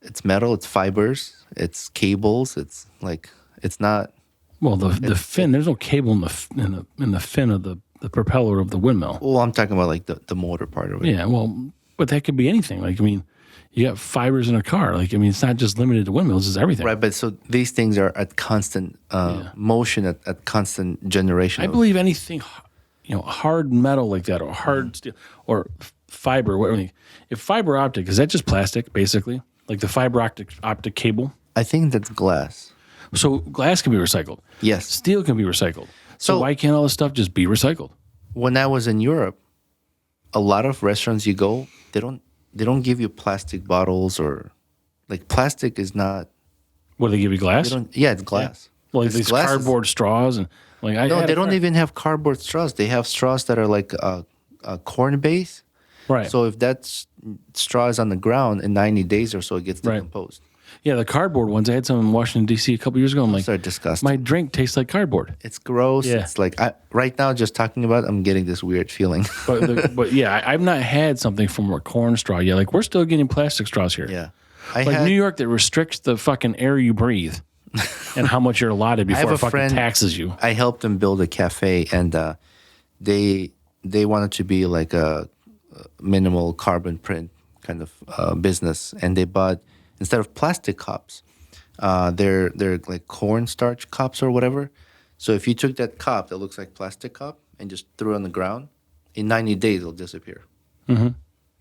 It's metal, it's fibers, it's cables, it's not. Well, the fin. There's no cable in the fin of the propeller of the windmill. Well, I'm talking about like the motor part of it. Yeah, well, but that could be anything. Like, I mean, you got fibers in a car. Like, I mean, it's not just limited to windmills. It's everything. Right, but so these things are at constant motion, at constant generation. I believe anything, hard metal like that, or hard steel, or fiber. I mean, if fiber optic, is that just plastic, basically? Like the fiber optic cable? I think that's glass. So glass can be recycled. Yes. Steel can be recycled. So why can't all this stuff just be recycled? When I was in Europe, a lot of restaurants you go, they don't give you plastic bottles, or like plastic is not. What, do they give you glass? It's glass. Yeah. Well, like It's these glass cardboard straws and like no, they don't even have cardboard straws. They have straws that are like a corn base. Right. So if that straw is on the ground in 90 days or so, it gets decomposed. Yeah, the cardboard ones. I had some in Washington, D.C. a couple years ago. I'm like, they're disgusting. my drink tastes like cardboard. It's gross. Yeah. It's like, right now, just talking about it, I'm getting this weird feeling. But yeah, I've not had something from a corn straw yet. Like, we're still getting plastic straws here. Yeah. New York, that restricts the fucking air you breathe and how much you're allotted before it fucking taxes you. I helped them build a cafe, and they wanted to be like a minimal carbon print kind of business, and they bought, instead of plastic cups, they're like cornstarch cups or whatever. So if you took that cup that looks like plastic cup and just threw it on the ground, in 90 days it'll disappear. Mm-hmm.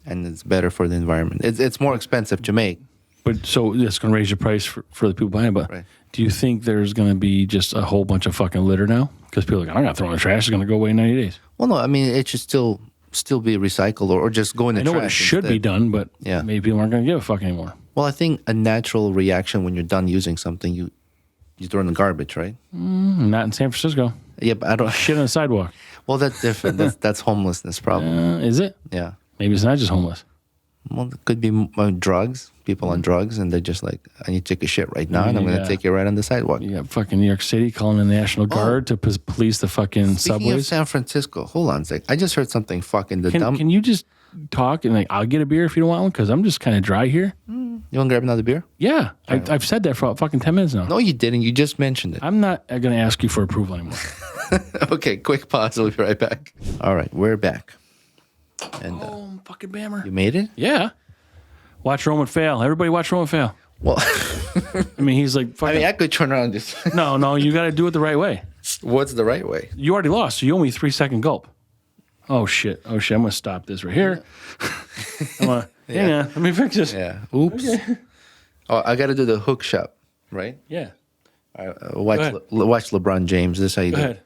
And it's better for the environment. It's more expensive to make. But so it's going to raise your price for the people buying it. But do you think there's going to be just a whole bunch of fucking litter now? Because people are like, I'm not throwing the trash. It's going to go away in 90 days. Well, no, I mean, it should still be recycled or just go in the trash. I know what it should be done, but maybe people aren't going to give a fuck anymore. Well, I think a natural reaction when you're done using something, you throw it in the garbage, right? Not in San Francisco. Yeah, but I don't. Shit on the sidewalk. Well, that's different. That's homelessness problem. Is it? Yeah. Maybe it's not just homeless. Well, it could be drugs. People on drugs, and they're just like, I need to take a shit right now, and I'm going to take it right on the sidewalk. You got fucking New York City calling the National Guard to police the fucking Speaking subways. of San Francisco, hold on a sec. I just heard something fucking dumb. Can you just talk and like, I'll get a beer if you don't want one, because I'm just kind of dry here. You want to grab another beer? Yeah. I've said that for fucking 10 minutes now. No, you didn't. You just mentioned it. I'm not going to ask you for approval anymore. Okay, quick pause. We'll be right back. All right, we're back. And Fucking Bammer. you made it? Yeah. Watch Roman fail. Everybody watch Roman fail. Well, I mean, he's like, fucking. I could turn around this. No, you got to do it the right way. What's the right way? You already lost, so you owe me 3-second gulp. Oh, shit. I'm going to stop this right here. Hang on. Let me fix this. Yeah. Oops. Okay. Oh, I got to do the hook shot, right? Yeah. All right, watch LeBron James. This is how you do ahead. it.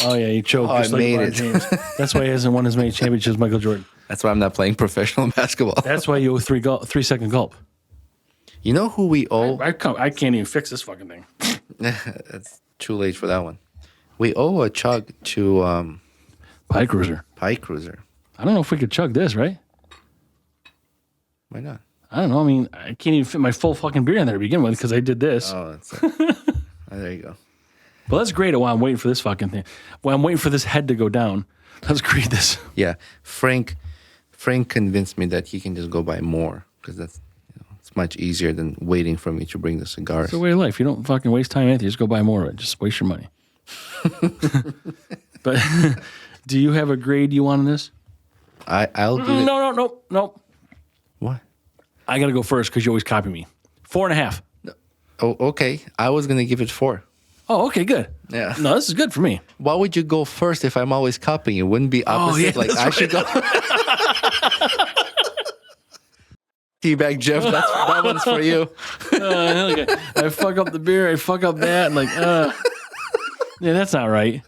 Oh, yeah, he choked just like LeBron James. That's why he hasn't won as many championships as Michael Jordan. That's why I'm not playing professional basketball. That's why you owe 3-second gulp. You know who we owe? I can't even fix this fucking thing. It's too late for that one. We owe a chug to Pie Cruiser. Pie Cruiser. I don't know if we could chug this, right? Why not? I don't know. I mean, I can't even fit my full fucking beer in there to begin with because I did this. Oh, that's there you go. But let's grade it while I'm waiting for this fucking thing. While I'm waiting for this head to go down, let's grade this. Yeah, Frank convinced me that he can just go buy more because that's it's much easier than waiting for me to bring the cigars. It's the way of life. You don't fucking waste time, Anthony. Just go buy more of it. Just waste your money. But do you have a grade you want on this? I'll do it. No. What? I got to go first because you always copy me. 4.5. Oh, okay. I was gonna give it 4. Oh, okay, good. Yeah. No, this is good for me. Why would you go first if I'm always copying? It wouldn't be opposite. Oh, yeah, I should go. Teabag Jeff, that one's for you. Okay. I fuck up the beer. I fuck up that. And yeah, that's not right.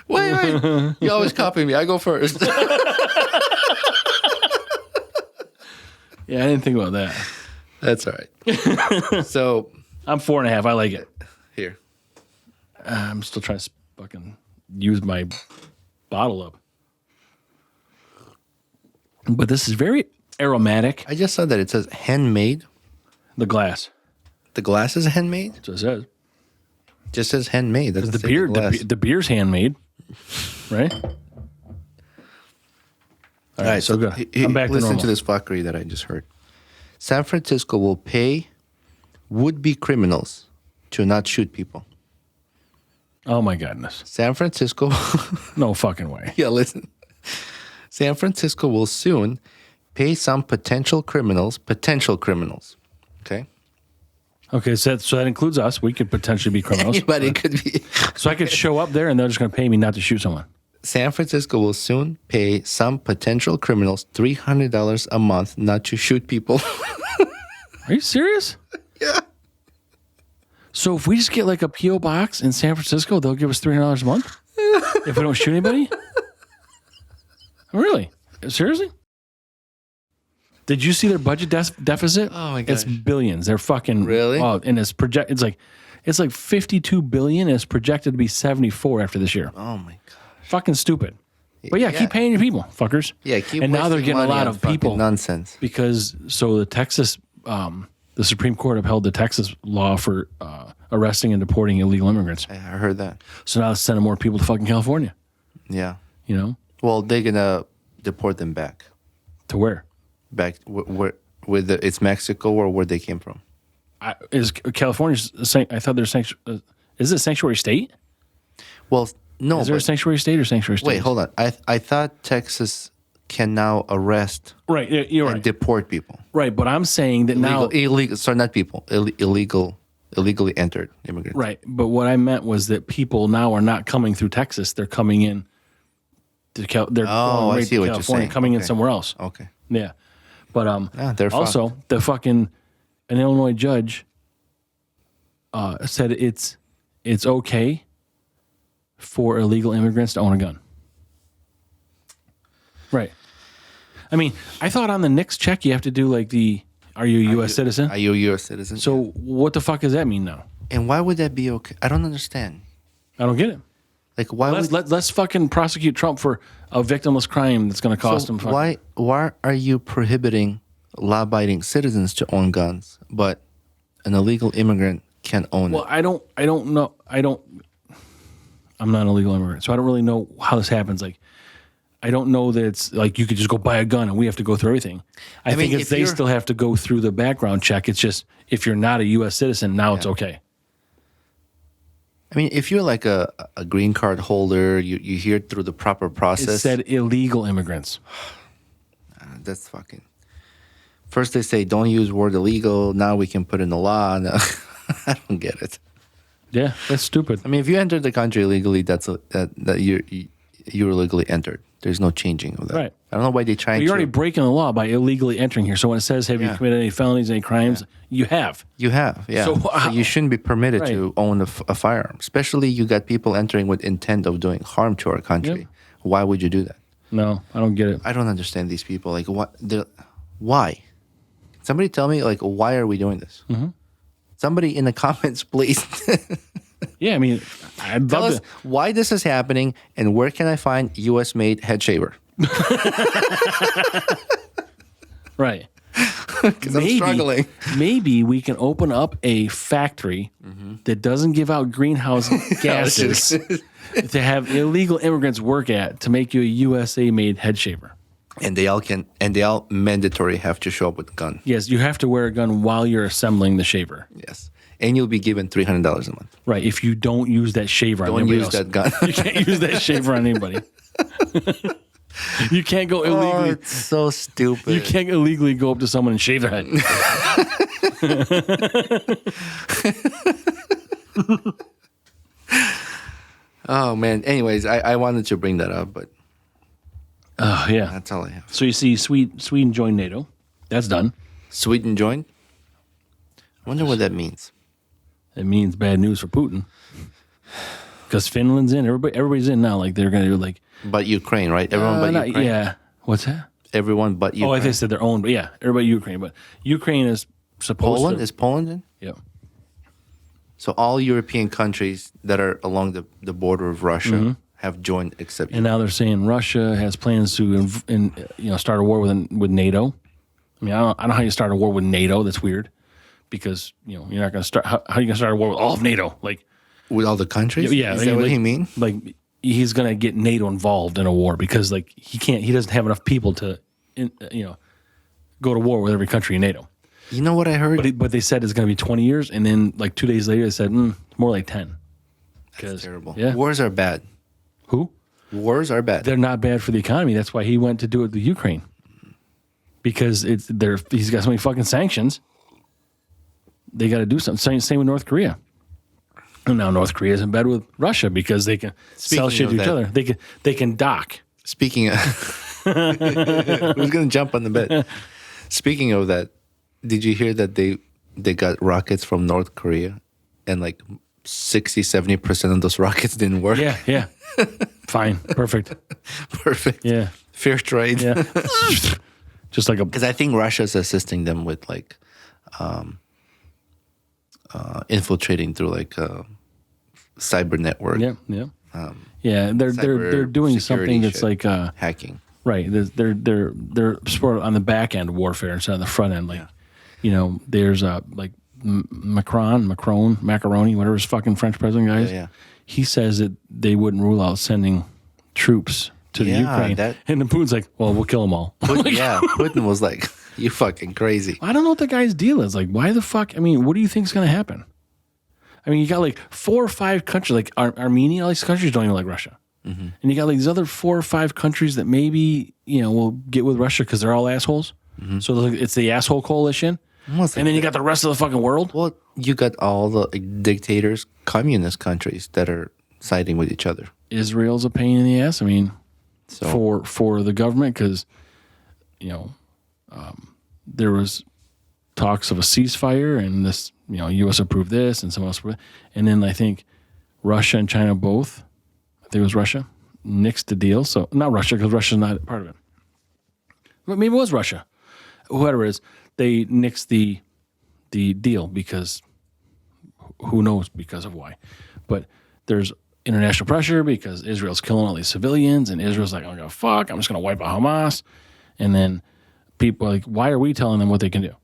Wait. You always copy me. I go first. Yeah, I didn't think about that. That's all right. So I'm 4.5. I like it. here. I'm still trying to fucking use my bottle up. But this is very aromatic. I just saw that it says handmade. The glass. The glass is handmade? That's what it says. Just says handmade. That's The beer, the beer's handmade, right? All right, so good. I'm back to listen normal. to this fuckery that I just heard. San Francisco will pay would-be criminals to not shoot people. Oh my goodness! San Francisco. No fucking way. Yeah, listen. San Francisco will soon pay some potential criminals. Okay. Okay, so that includes us. We could potentially be criminals. Anybody could be. So I could show up there and they're just going to pay me not to shoot someone. San Francisco will soon pay some potential criminals $300 a month not to shoot people. Are you serious? Yeah. So if we just get like a P.O. box in San Francisco, they'll give us $300 a month? If we don't shoot anybody? Really? Seriously? Did you see their budget deficit? Oh my gosh. It's billions. They're fucking really. Oh, and it's like 52 billion. And it's projected to be 74 after this year. Oh my god. Fucking stupid. But yeah, keep paying your people, fuckers. Yeah, keep. And now they're getting a lot of people nonsense because the Texas, the Supreme Court upheld the Texas law for arresting and deporting illegal immigrants. I heard that. So now they're sending more people to fucking California. Yeah. You know. Well, they're gonna deport them back. To where? Back it's Mexico or where they came from. Is California? I thought there's is it a sanctuary state? Well, no. Is there a sanctuary state or sanctuary state? Wait, hold on. I thought Texas can now arrest right. You're right. and deport people. Right, but I'm saying that illegal. Sorry, not people. Illegally entered immigrants. Right, but what I meant was that people now are not coming through Texas; they're coming in. They're going right I see to what California, you're saying. coming in somewhere else. Okay. Yeah, but they're also fucked. an Illinois judge said it's okay for illegal immigrants to own a gun. Right. I mean, I thought on the NYS check you have to do like are you a U.S. citizen? Are you a U.S. citizen? So what the fuck does that mean now? And why would that be okay? I don't understand. I don't get it. Like why let's fucking prosecute Trump for a victimless crime that's going to cost him. Why are you prohibiting law-abiding citizens to own guns, but an illegal immigrant can own it? Well, I don't know. I'm not an illegal immigrant, so I don't really know how this happens. Like, I don't know that it's like you could just go buy a gun and we have to go through everything. I think mean, it's they still have to go through the background check. It's just if you're not a U.S. citizen, now it's okay. I mean, if you're like a green card holder, you hear it through the proper process. It said illegal immigrants. That's fucking. First they say don't use word illegal. Now we can put in the law. No, I don't get it. Yeah, that's stupid. I mean, if you entered the country illegally, that you're illegally entered. There's no changing of that. Right. I don't know why they try. You're already breaking the law by illegally entering here. So when it says, "Have you committed any felonies, any crimes?" You have. You have, yeah. So, So you shouldn't be permitted to own a firearm. Especially you got people entering with intent of doing harm to our country. Yep. Why would you do that? No, I don't get it. I don't understand these people. Like, what? Why? Somebody tell me, like, why are we doing this? Mm-hmm. Somebody in the comments, please. Yeah, I mean, I'd Tell love us to. why this is happening and where can I find U.S.-made head shaver? Right. Because I'm struggling. Maybe we can open up a factory that doesn't give out greenhouse gases to have illegal immigrants work at to make you a USA-made head shaver. And they all mandatory have to show up with a gun. Yes, you have to wear a gun while you're assembling the shaver. Yes. And you'll be given $300 a month. Right. If you don't use that shaver on anybody else. Don't use that gun. You can't use that shaver on anybody. You can't go illegally. Oh, it's so stupid. You can't illegally go up to someone and shave their head. Oh, man. Anyways, I wanted to bring that up, but Oh, yeah. that's all I have. So you see Sweden joined NATO. That's done. Sweden joined? I wonder what that means. It means bad news for Putin. Because Finland's in. Everybody's in now. Like, they're going to do like... But Ukraine, right? Everyone but Ukraine? Yeah. What's that? Everyone but Ukraine. Oh, I think they said their own. But yeah, everybody Ukraine. But Ukraine is supposed Poland? to... Is Poland in? Yeah. So all European countries that are along the border of Russia have joined except And now they're saying Russia has plans to start a war with NATO. I mean, I don't know how you start a war with NATO. That's weird. Because, you're not going to start... How are you going to start a war with all of NATO? Like... With all the countries? Yeah. Is that what he mean? Like, he's going to get NATO involved in a war because, like, he doesn't have enough people to, go to war with every country in NATO. You know what I heard? But they said it's going to be 20 years, and then, like, 2 days later, they said, more like 10. That's terrible. Yeah. Wars are bad. Who? Wars are bad. They're not bad for the economy. That's why he went to do it with Ukraine. Because he's got so many fucking sanctions. They got to do something. Same with North Korea. And now North Korea is in bed with Russia because they can sell shit to each other. They can dock. Speaking of... Who's going to jump on the bed? Speaking of that, did you hear that they got rockets from North Korea and like 60-70% of those rockets didn't work? Yeah. Fine. Perfect. Perfect. Yeah. Fair trade. Yeah. Just like because I think Russia's assisting them with like infiltrating through like cyber network. Yeah. They're doing something that's like hacking. Right. They're sort of on the back end warfare instead of the front end. Like, there's like Macaroni, whatever his fucking French president guy is. Yeah. He says that they wouldn't rule out sending troops to the Ukraine. And then Putin's like, well, we'll kill them all. Putin was like, you fucking crazy. I don't know what the guy's deal is. Like, why the fuck? I mean, what do you think is going to happen? I mean, you got like 4 or 5 countries, like Armenia, all these countries don't even like Russia. Mm-hmm. And you got like these other 4 or 5 countries that maybe, will get with Russia because they're all assholes. Mm-hmm. So it's the asshole coalition. And then you got the rest of the fucking world. Well, you got all the dictators, communist countries that are siding with each other. Israel's a pain in the ass. I mean, for the government because, there was talks of a ceasefire and this, U.S. approved this and someone else approved it. And then I think Russia and China both, I think it was Russia, nixed the deal. So not Russia because Russia's not part of it. But maybe it was Russia. Whoever it is, they nixed the deal because who knows because of why. But there's international pressure because Israel's killing all these civilians and Israel's like, oh, fuck, I'm just going to wipe out Hamas. And then people are like, why are we telling them what they can do?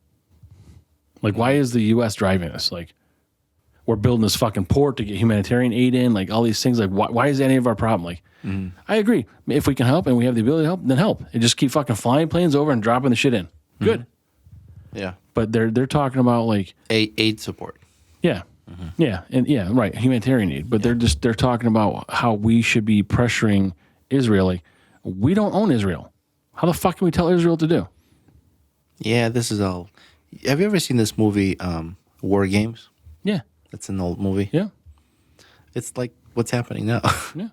Like, why is the U.S. driving this? Like, we're building this fucking port to get humanitarian aid in, like all these things. Like, why is that any of our problem? Like, I agree. If we can help and we have the ability to help, then help. And just keep fucking flying planes over and dropping the shit in. Good. Yeah. But they're talking about like aid support. Yeah. Yeah. And yeah, right. Humanitarian aid. But they're talking about how we should be pressuring Israel. Like, we don't own Israel. How the fuck can we tell Israel to do? Yeah, this is all. Have you ever seen this movie, War Games? Yeah. It's an old movie. Yeah. It's like what's happening now. Yeah.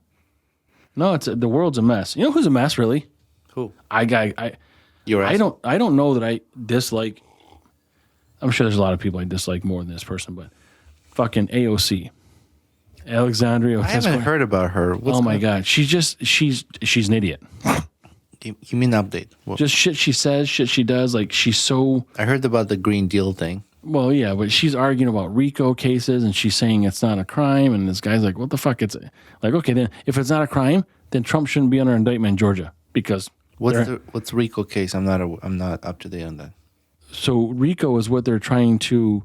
No, the world's a mess. You know who's a mess, really? Who? I don't know that I dislike. I'm sure there's a lot of people I dislike more than this person, but fucking AOC, Alexandria. I haven't heard about her. Oh my god, she's an idiot. Give me an update. Just shit she says, shit she does. Like, she's so. I heard about the Green Deal thing. Well, yeah, but she's arguing about RICO cases, and she's saying it's not a crime, and this guy's like, "What the fuck?" It's like, okay, then if it's not a crime, then Trump shouldn't be under indictment in Georgia because what's RICO case? I'm not up to date on that. So RICO is what they're trying to.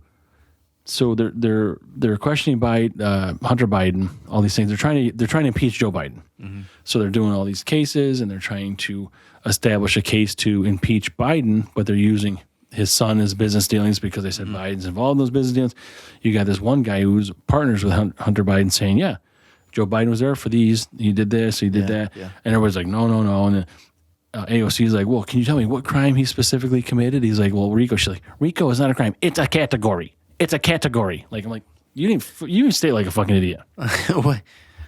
So they're questioning Hunter Biden, all these things. They're trying to impeach Joe Biden. Mm-hmm. So they're doing all these cases, and they're trying to establish a case to impeach Biden, but they're using his son as business dealings because they said Biden's involved in those business dealings. You got this one guy who's partners with Hunter Biden saying, yeah, Joe Biden was there for these. He did this, he did that. Yeah. And everybody's like, no. And then AOC is like, well, can you tell me what crime he specifically committed? He's like, well, RICO. She's like, RICO is not a crime. It's a category. It's a category. Like, I'm like, you didn't stay like a fucking idiot. What?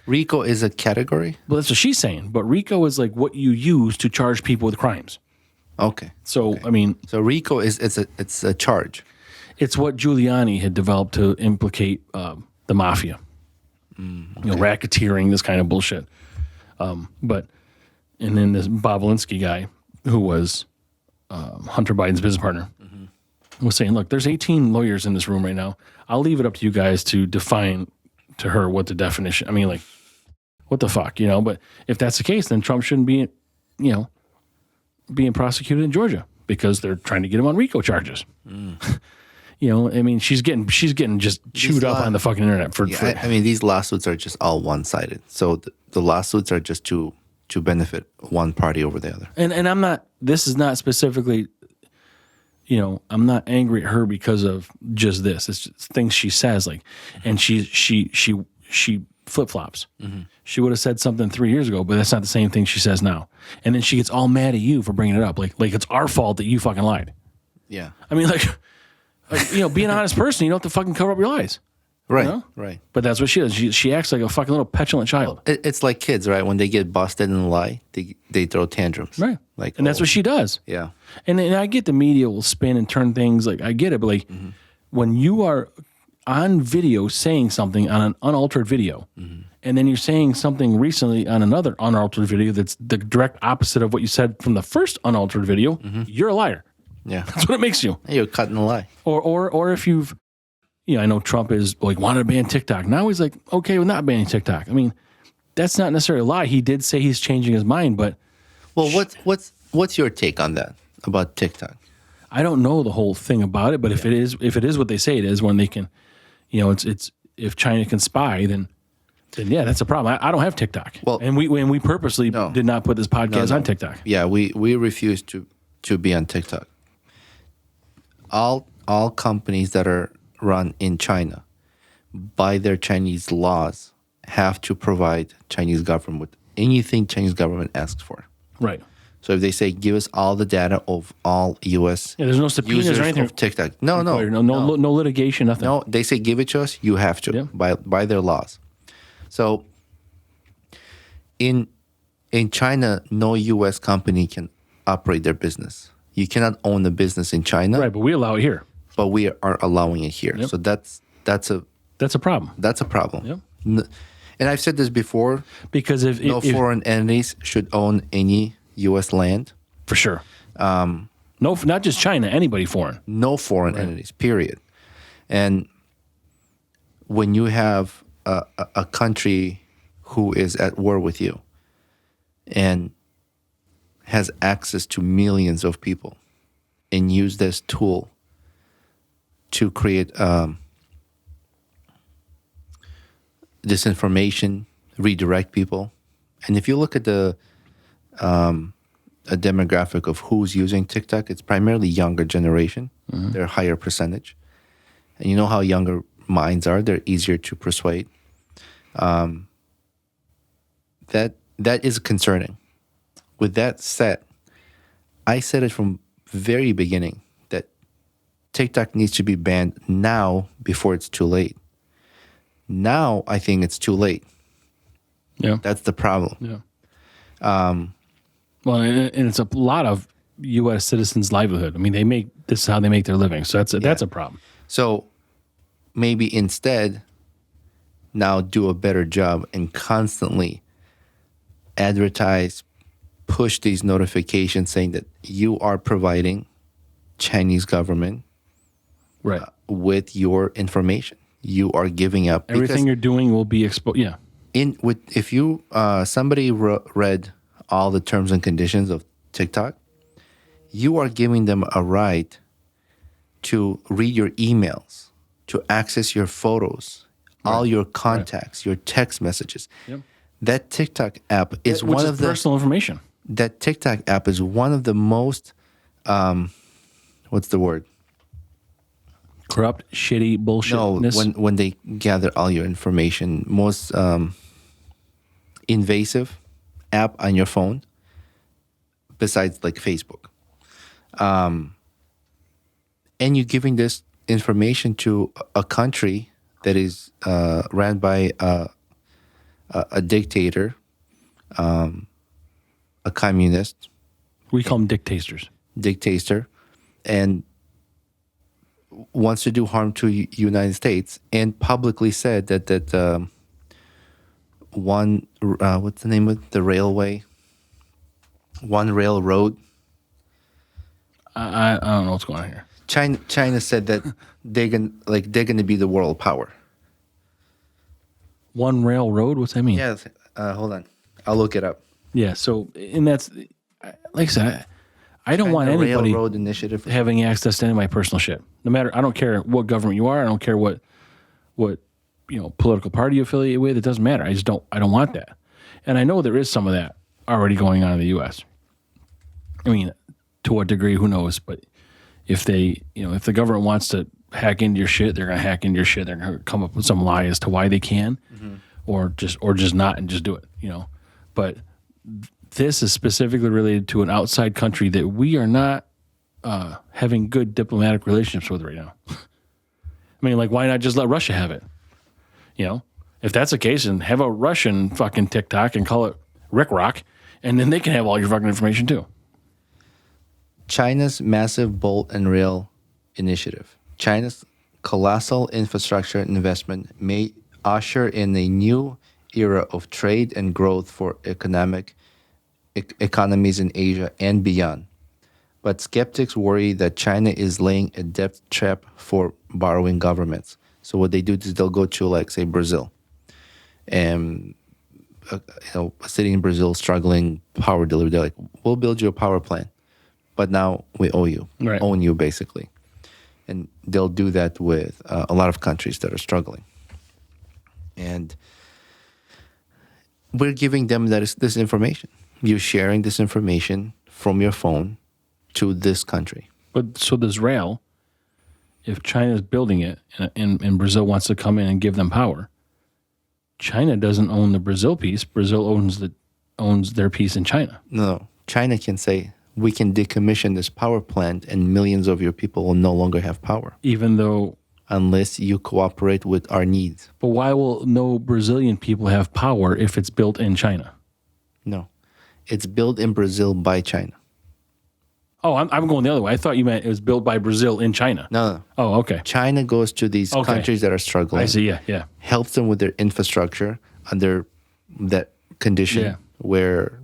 RICO is a category? Well, that's what she's saying. But RICO is like what you use to charge people with crimes. Okay. So, I mean. So RICO it's a charge. It's what Giuliani had developed to implicate the mafia. Okay. You know, racketeering, this kind of bullshit. And then this Bob Linsky guy, who was Hunter Biden's business partner, was saying, look, there's 18 lawyers in this room right now. I'll leave it up to you guys to define to her what the definition, I mean, like, what the fuck, you know? But if that's the case, then Trump shouldn't be, you know, being prosecuted in Georgia because they're trying to get him on RICO charges. You know, I mean, she's getting just chewed up on the fucking internet for. I mean, these lawsuits are just all one-sided. So the lawsuits are just to benefit one party over the other. And I'm not. This is not specifically. You know, I'm not angry at her because of just this. It's just things she says, like, and she flip flops. Mm-hmm. She would have said something 3 years ago, but that's not the same thing she says now. And then she gets all mad at you for bringing it up, like it's our fault that you fucking lied. Yeah, I mean, like you know, be an honest person. You don't have to fucking cover up your lies. Right, you know? Right. But that's what she does. She acts like a fucking little petulant child. It's like kids, right? When they get busted in a lie, they throw tantrums. Right. Like, and that's what she does. Yeah. And I get the media will spin and turn things, like, I get it, but like when you are on video saying something on an unaltered video, and then you're saying something recently on another unaltered video that's the direct opposite of what you said from the first unaltered video, you're a liar. Yeah. That's what it makes you. You're cutting a lie. Or if you've, you know, I know Trump is like wanted to ban TikTok. Now he's like, okay, we're not banning TikTok. I mean, that's not necessarily a lie. He did say he's changing his mind, but well, what's your take on that about TikTok? I don't know the whole thing about it, but if it is what they say it is, when they can, you know, it's if China can spy, then yeah, that's a problem. I don't have TikTok. Well, and we purposely did not put this podcast on TikTok. Yeah, we refuse to be on TikTok. All companies that are run in China, by their Chinese laws, have to provide Chinese government with anything Chinese government asks for. Right. So if they say, give us all the data of all U.S. there's no subpoenas or anything of TikTok. No litigation, nothing. No, they say, give it to us. You have to by their laws. So in China, no U.S. company can operate their business. You cannot own a business in China. Right, but we allow it here. But we are allowing it here. Yep. So that's a problem. That's a problem. Yep. And I've said this before. Because if foreign entities should own any U.S. land. For sure. No, not just China, anybody foreign. No foreign entities, period. And when you have a country who is at war with you and has access to millions of people and use this tool to create disinformation, redirect people. And if you look at a demographic of who's using TikTok, it's primarily younger generation. They're a higher percentage. And you know how younger minds are. They're easier to persuade. That is concerning. With that said, I said it from very beginning that TikTok needs to be banned now before it's too late. Now I think it's too late. Yeah. That's the problem. Yeah. Well, and it's a lot of U.S. citizens' livelihood. I mean, this is how they make their living. So that's a problem. So maybe instead, now do a better job and constantly advertise, push these notifications saying that you are providing Chinese government Right. with your information. You are giving up. Everything you're doing will be exposed. Yeah. If you somebody read all the terms and conditions of TikTok, you are giving them a right to read your emails, to access your photos, all your contacts, your text messages. Yep. That TikTok app is Which one is of the personal information. That TikTok app is one of the most what's the word? Corrupt, shitty, bullshit. No, when they gather all your information, most invasive app on your phone, besides like Facebook. And you're giving this information to a country that is ran by a dictator, a communist. We call them dictators. Dictator, and wants to do harm to United States, and publicly said that one what's the name of the railway? One railroad. I don't know what's going on here. China said that they're gonna be the world power. One railroad? What's that mean? Yeah, hold on, I'll look it up. Yeah. So, and that's like I said, I don't want anybody Railroad Initiative having access to any of my personal shit. No matter, I don't care what government you are. I don't care what political party you affiliate with. It doesn't matter. I don't want that. And I know there is some of that already going on in the U.S. I mean, to what degree, who knows? But if if the government wants to hack into your shit, they're going to hack into your shit. They're going to come up with some lie as to why they can, or just not, and just do it. But this is specifically related to an outside country that we are not having good diplomatic relationships with right now. I mean, like, why not just let Russia have it? If that's the case, and have a Russian fucking TikTok and call it Rick Rock, and then they can have all your fucking information too. China's massive Bolt and Rail initiative. China's colossal infrastructure investment may usher in a new era of trade and growth for economies in Asia and beyond. But skeptics worry that China is laying a debt trap for borrowing governments. So what they do is they'll go to, like, say, Brazil, and a city in Brazil struggling power delivery. They're like, we'll build you a power plant, but now we owe you, own you basically. And they'll do that with a lot of countries that are struggling. And we're giving them this information. You're sharing this information from your phone to this country. But so this rail, if China's building it and Brazil wants to come in and give them power, China doesn't own the Brazil piece. Brazil owns their piece in China. No, China can say, we can decommission this power plant and millions of your people will no longer have power. Even though... Unless you cooperate with our needs. But why will no Brazilian people have power if it's built in China? No. It's built in Brazil by China. Oh, I'm going the other way. I thought you meant it was built by Brazil in China. No. Oh, okay. China goes to these countries that are struggling. I see, yeah. Helps them with their infrastructure under that condition where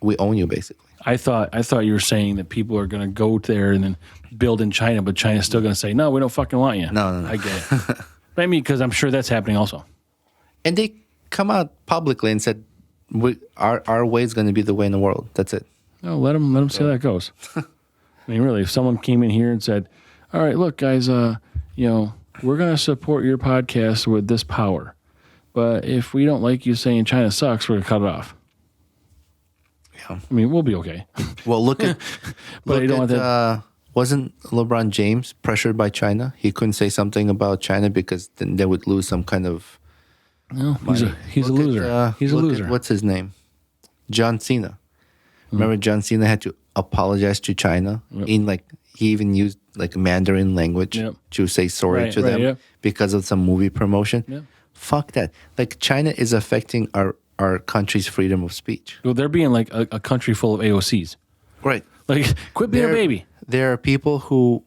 we own you, basically. I thought you were saying that people are going to go there and then build in China, but China's still going to say, no, we don't fucking want you. No. I get it. But I mean, because I'm sure that's happening also. And they come out publicly and said, our way is going to be the way in the world. That's it. No, let them see how that goes. I mean, really, if someone came in here and said, all right, look, guys, we're going to support your podcast with this power. but if we don't like you saying China sucks, we're going to cut it off. Yeah. I mean, we'll be okay. Well, look at, But I don't want that. wasn't LeBron James pressured by China? He couldn't say something about China because then they would lose some kind of No, he's a Look loser. at, He's a look loser. at, what's his name? John Cena. Remember John Cena had to apologize to China in like he even used like Mandarin language to say sorry to them because of some movie promotion. Yeah. Fuck that. Like China is affecting our country's freedom of speech. Well, they're being like a country full of AOCs. Right. Like, quit being a baby. There are people who,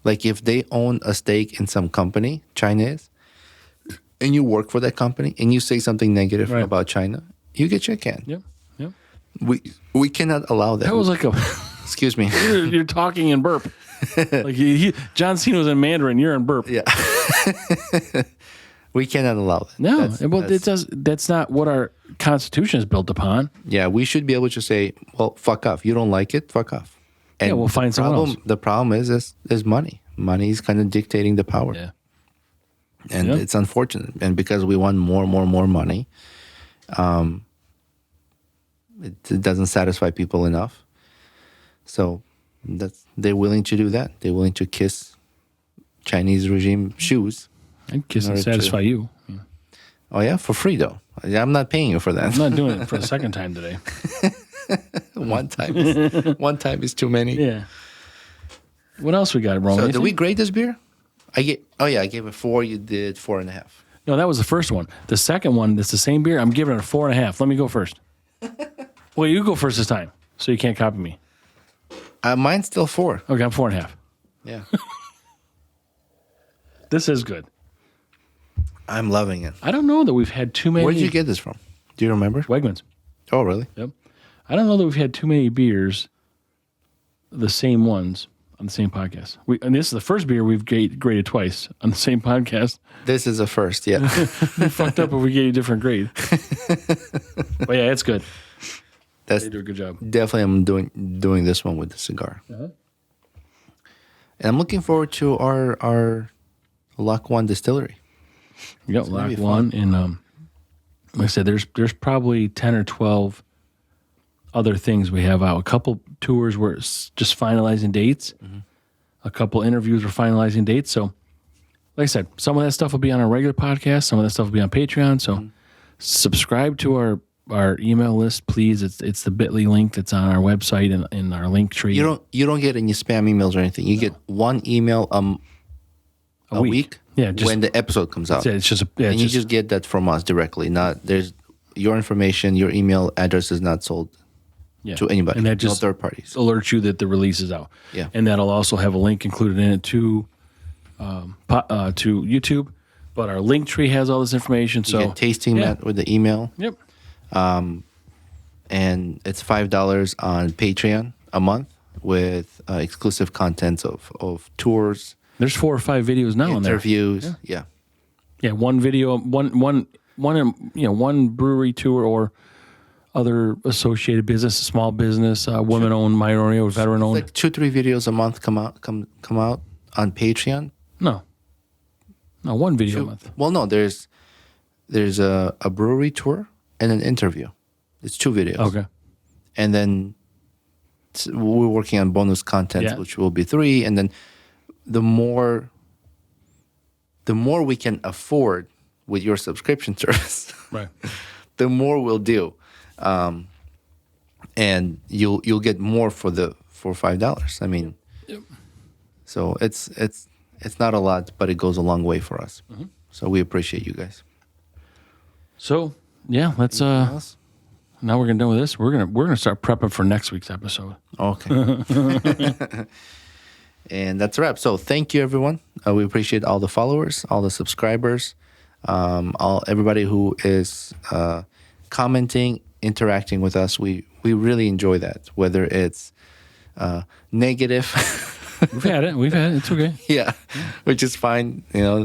like, if they own a stake in some company, China is, and you work for that company, and you say something negative about China, you get your can. Yep. Yep. We cannot allow that. That was like a. Excuse me. You're talking in burp. Like John Cena was in Mandarin. You're in burp. Yeah. We cannot allow that. No, that's not what our Constitution is built upon. Yeah, we should be able to say, well, fuck off. You don't like it, fuck off. And we'll find someone else. The problem is money. Money is kind of dictating the power. Yeah. And it's unfortunate. And because we want more money, it doesn't satisfy people enough. So they're willing to do that. They're willing to kiss Chinese regime shoes. I'd kiss and satisfy you. Yeah. Oh, yeah? For free, though. I'm not paying you for that. I'm not doing it for the second time today. One time is too many. Yeah. What else we got, Roman? So did we grade this beer? I gave it 4. You did 4.5. No, that was the first one. The second one, that's the same beer. I'm giving it a 4.5. Let me go first. Well, you go first this time, so you can't copy me. Mine's still 4. Okay, I'm 4.5. Yeah. This is good. I'm loving it. I don't know that we've had too many. Where did you get this from? Do you remember? Wegmans. Oh, really? Yep. I don't know that we've had too many beers, the same ones, on the same podcast. And this is the first beer we've graded twice on the same podcast. This is a first, yeah. We fucked up if we gave you a different grade. But yeah, it's good. They do a good job. Definitely, I'm doing this one with the cigar. Uh-huh. And I'm looking forward to our Lock One distillery. Yep, Lock One. And like I said, there's probably 10 or 12 other things we have out. A couple tours where it's just finalizing dates. Mm-hmm. A couple interviews we're finalizing dates. So, like I said, some of that stuff will be on our regular podcast. Some of that stuff will be on Patreon. So, subscribe to our email list, please. It's the bit.ly link that's on our website and in our link tree. You don't get any spam emails or anything. You get one email a week. Yeah, just, when the episode comes out. It's just you just get that from us directly. Not there's your information, your email address is not sold to anybody. And that just no third parties. Alerts you that the release is out. Yeah. And that'll also have a link included in it to YouTube. But our link tree has all this information. So you get tasting that with the email. Yep. And it's $5 on Patreon a month with exclusive contents of tours. There's 4 or 5 videos now on there. Interviews. Yeah. One video, one brewery tour or other associated business, small business, women-owned, minority or veteran-owned. Like 2-3 videos a month come out on Patreon. No, 1 video a month. Well, no, there's a brewery tour and an interview. It's 2 videos. Okay. And then we're working on bonus content, which will be 3. And then the more we can afford with your subscription service, right, the more we'll do. And you'll get more for $5. I mean, so it's not a lot, but it goes a long way for us. Mm-hmm. So we appreciate you guys. So yeah, let's now we're gonna do with this. We're gonna start prepping for next week's episode. Okay. And that's a wrap. So thank you, everyone. We appreciate all the followers, all the subscribers, everybody who is commenting, interacting with us. We really enjoy that, whether it's negative. We've had it. It's okay. Yeah, which is fine.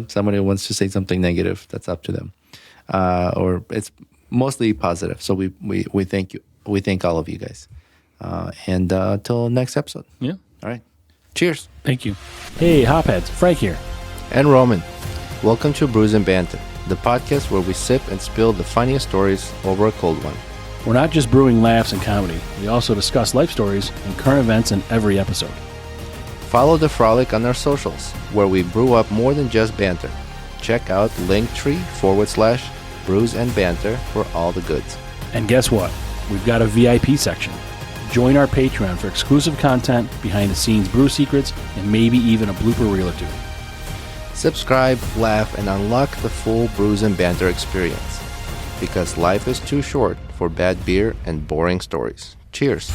Somebody wants to say something negative, that's up to them. Or it's mostly positive. So we thank you. We thank all of you guys. And until next episode. Yeah. All right. Cheers. Thank you. Hey, Hopheads. Frank here. And Roman. Welcome to Brews and Banter. the podcast where we sip and spill the funniest stories over a cold one. We're not just brewing laughs and comedy. We also discuss life stories and current events in every episode. Follow the frolic on our socials, where we brew up more than just banter. Check out linktr.ee/BrewsNBanter for all the goods. And guess what? We've got a VIP section. Join our Patreon for exclusive content, behind-the-scenes brew secrets, and maybe even a blooper reel or two. Subscribe, laugh, and unlock the full Brews and Banter experience. Because life is too short for bad beer and boring stories. Cheers.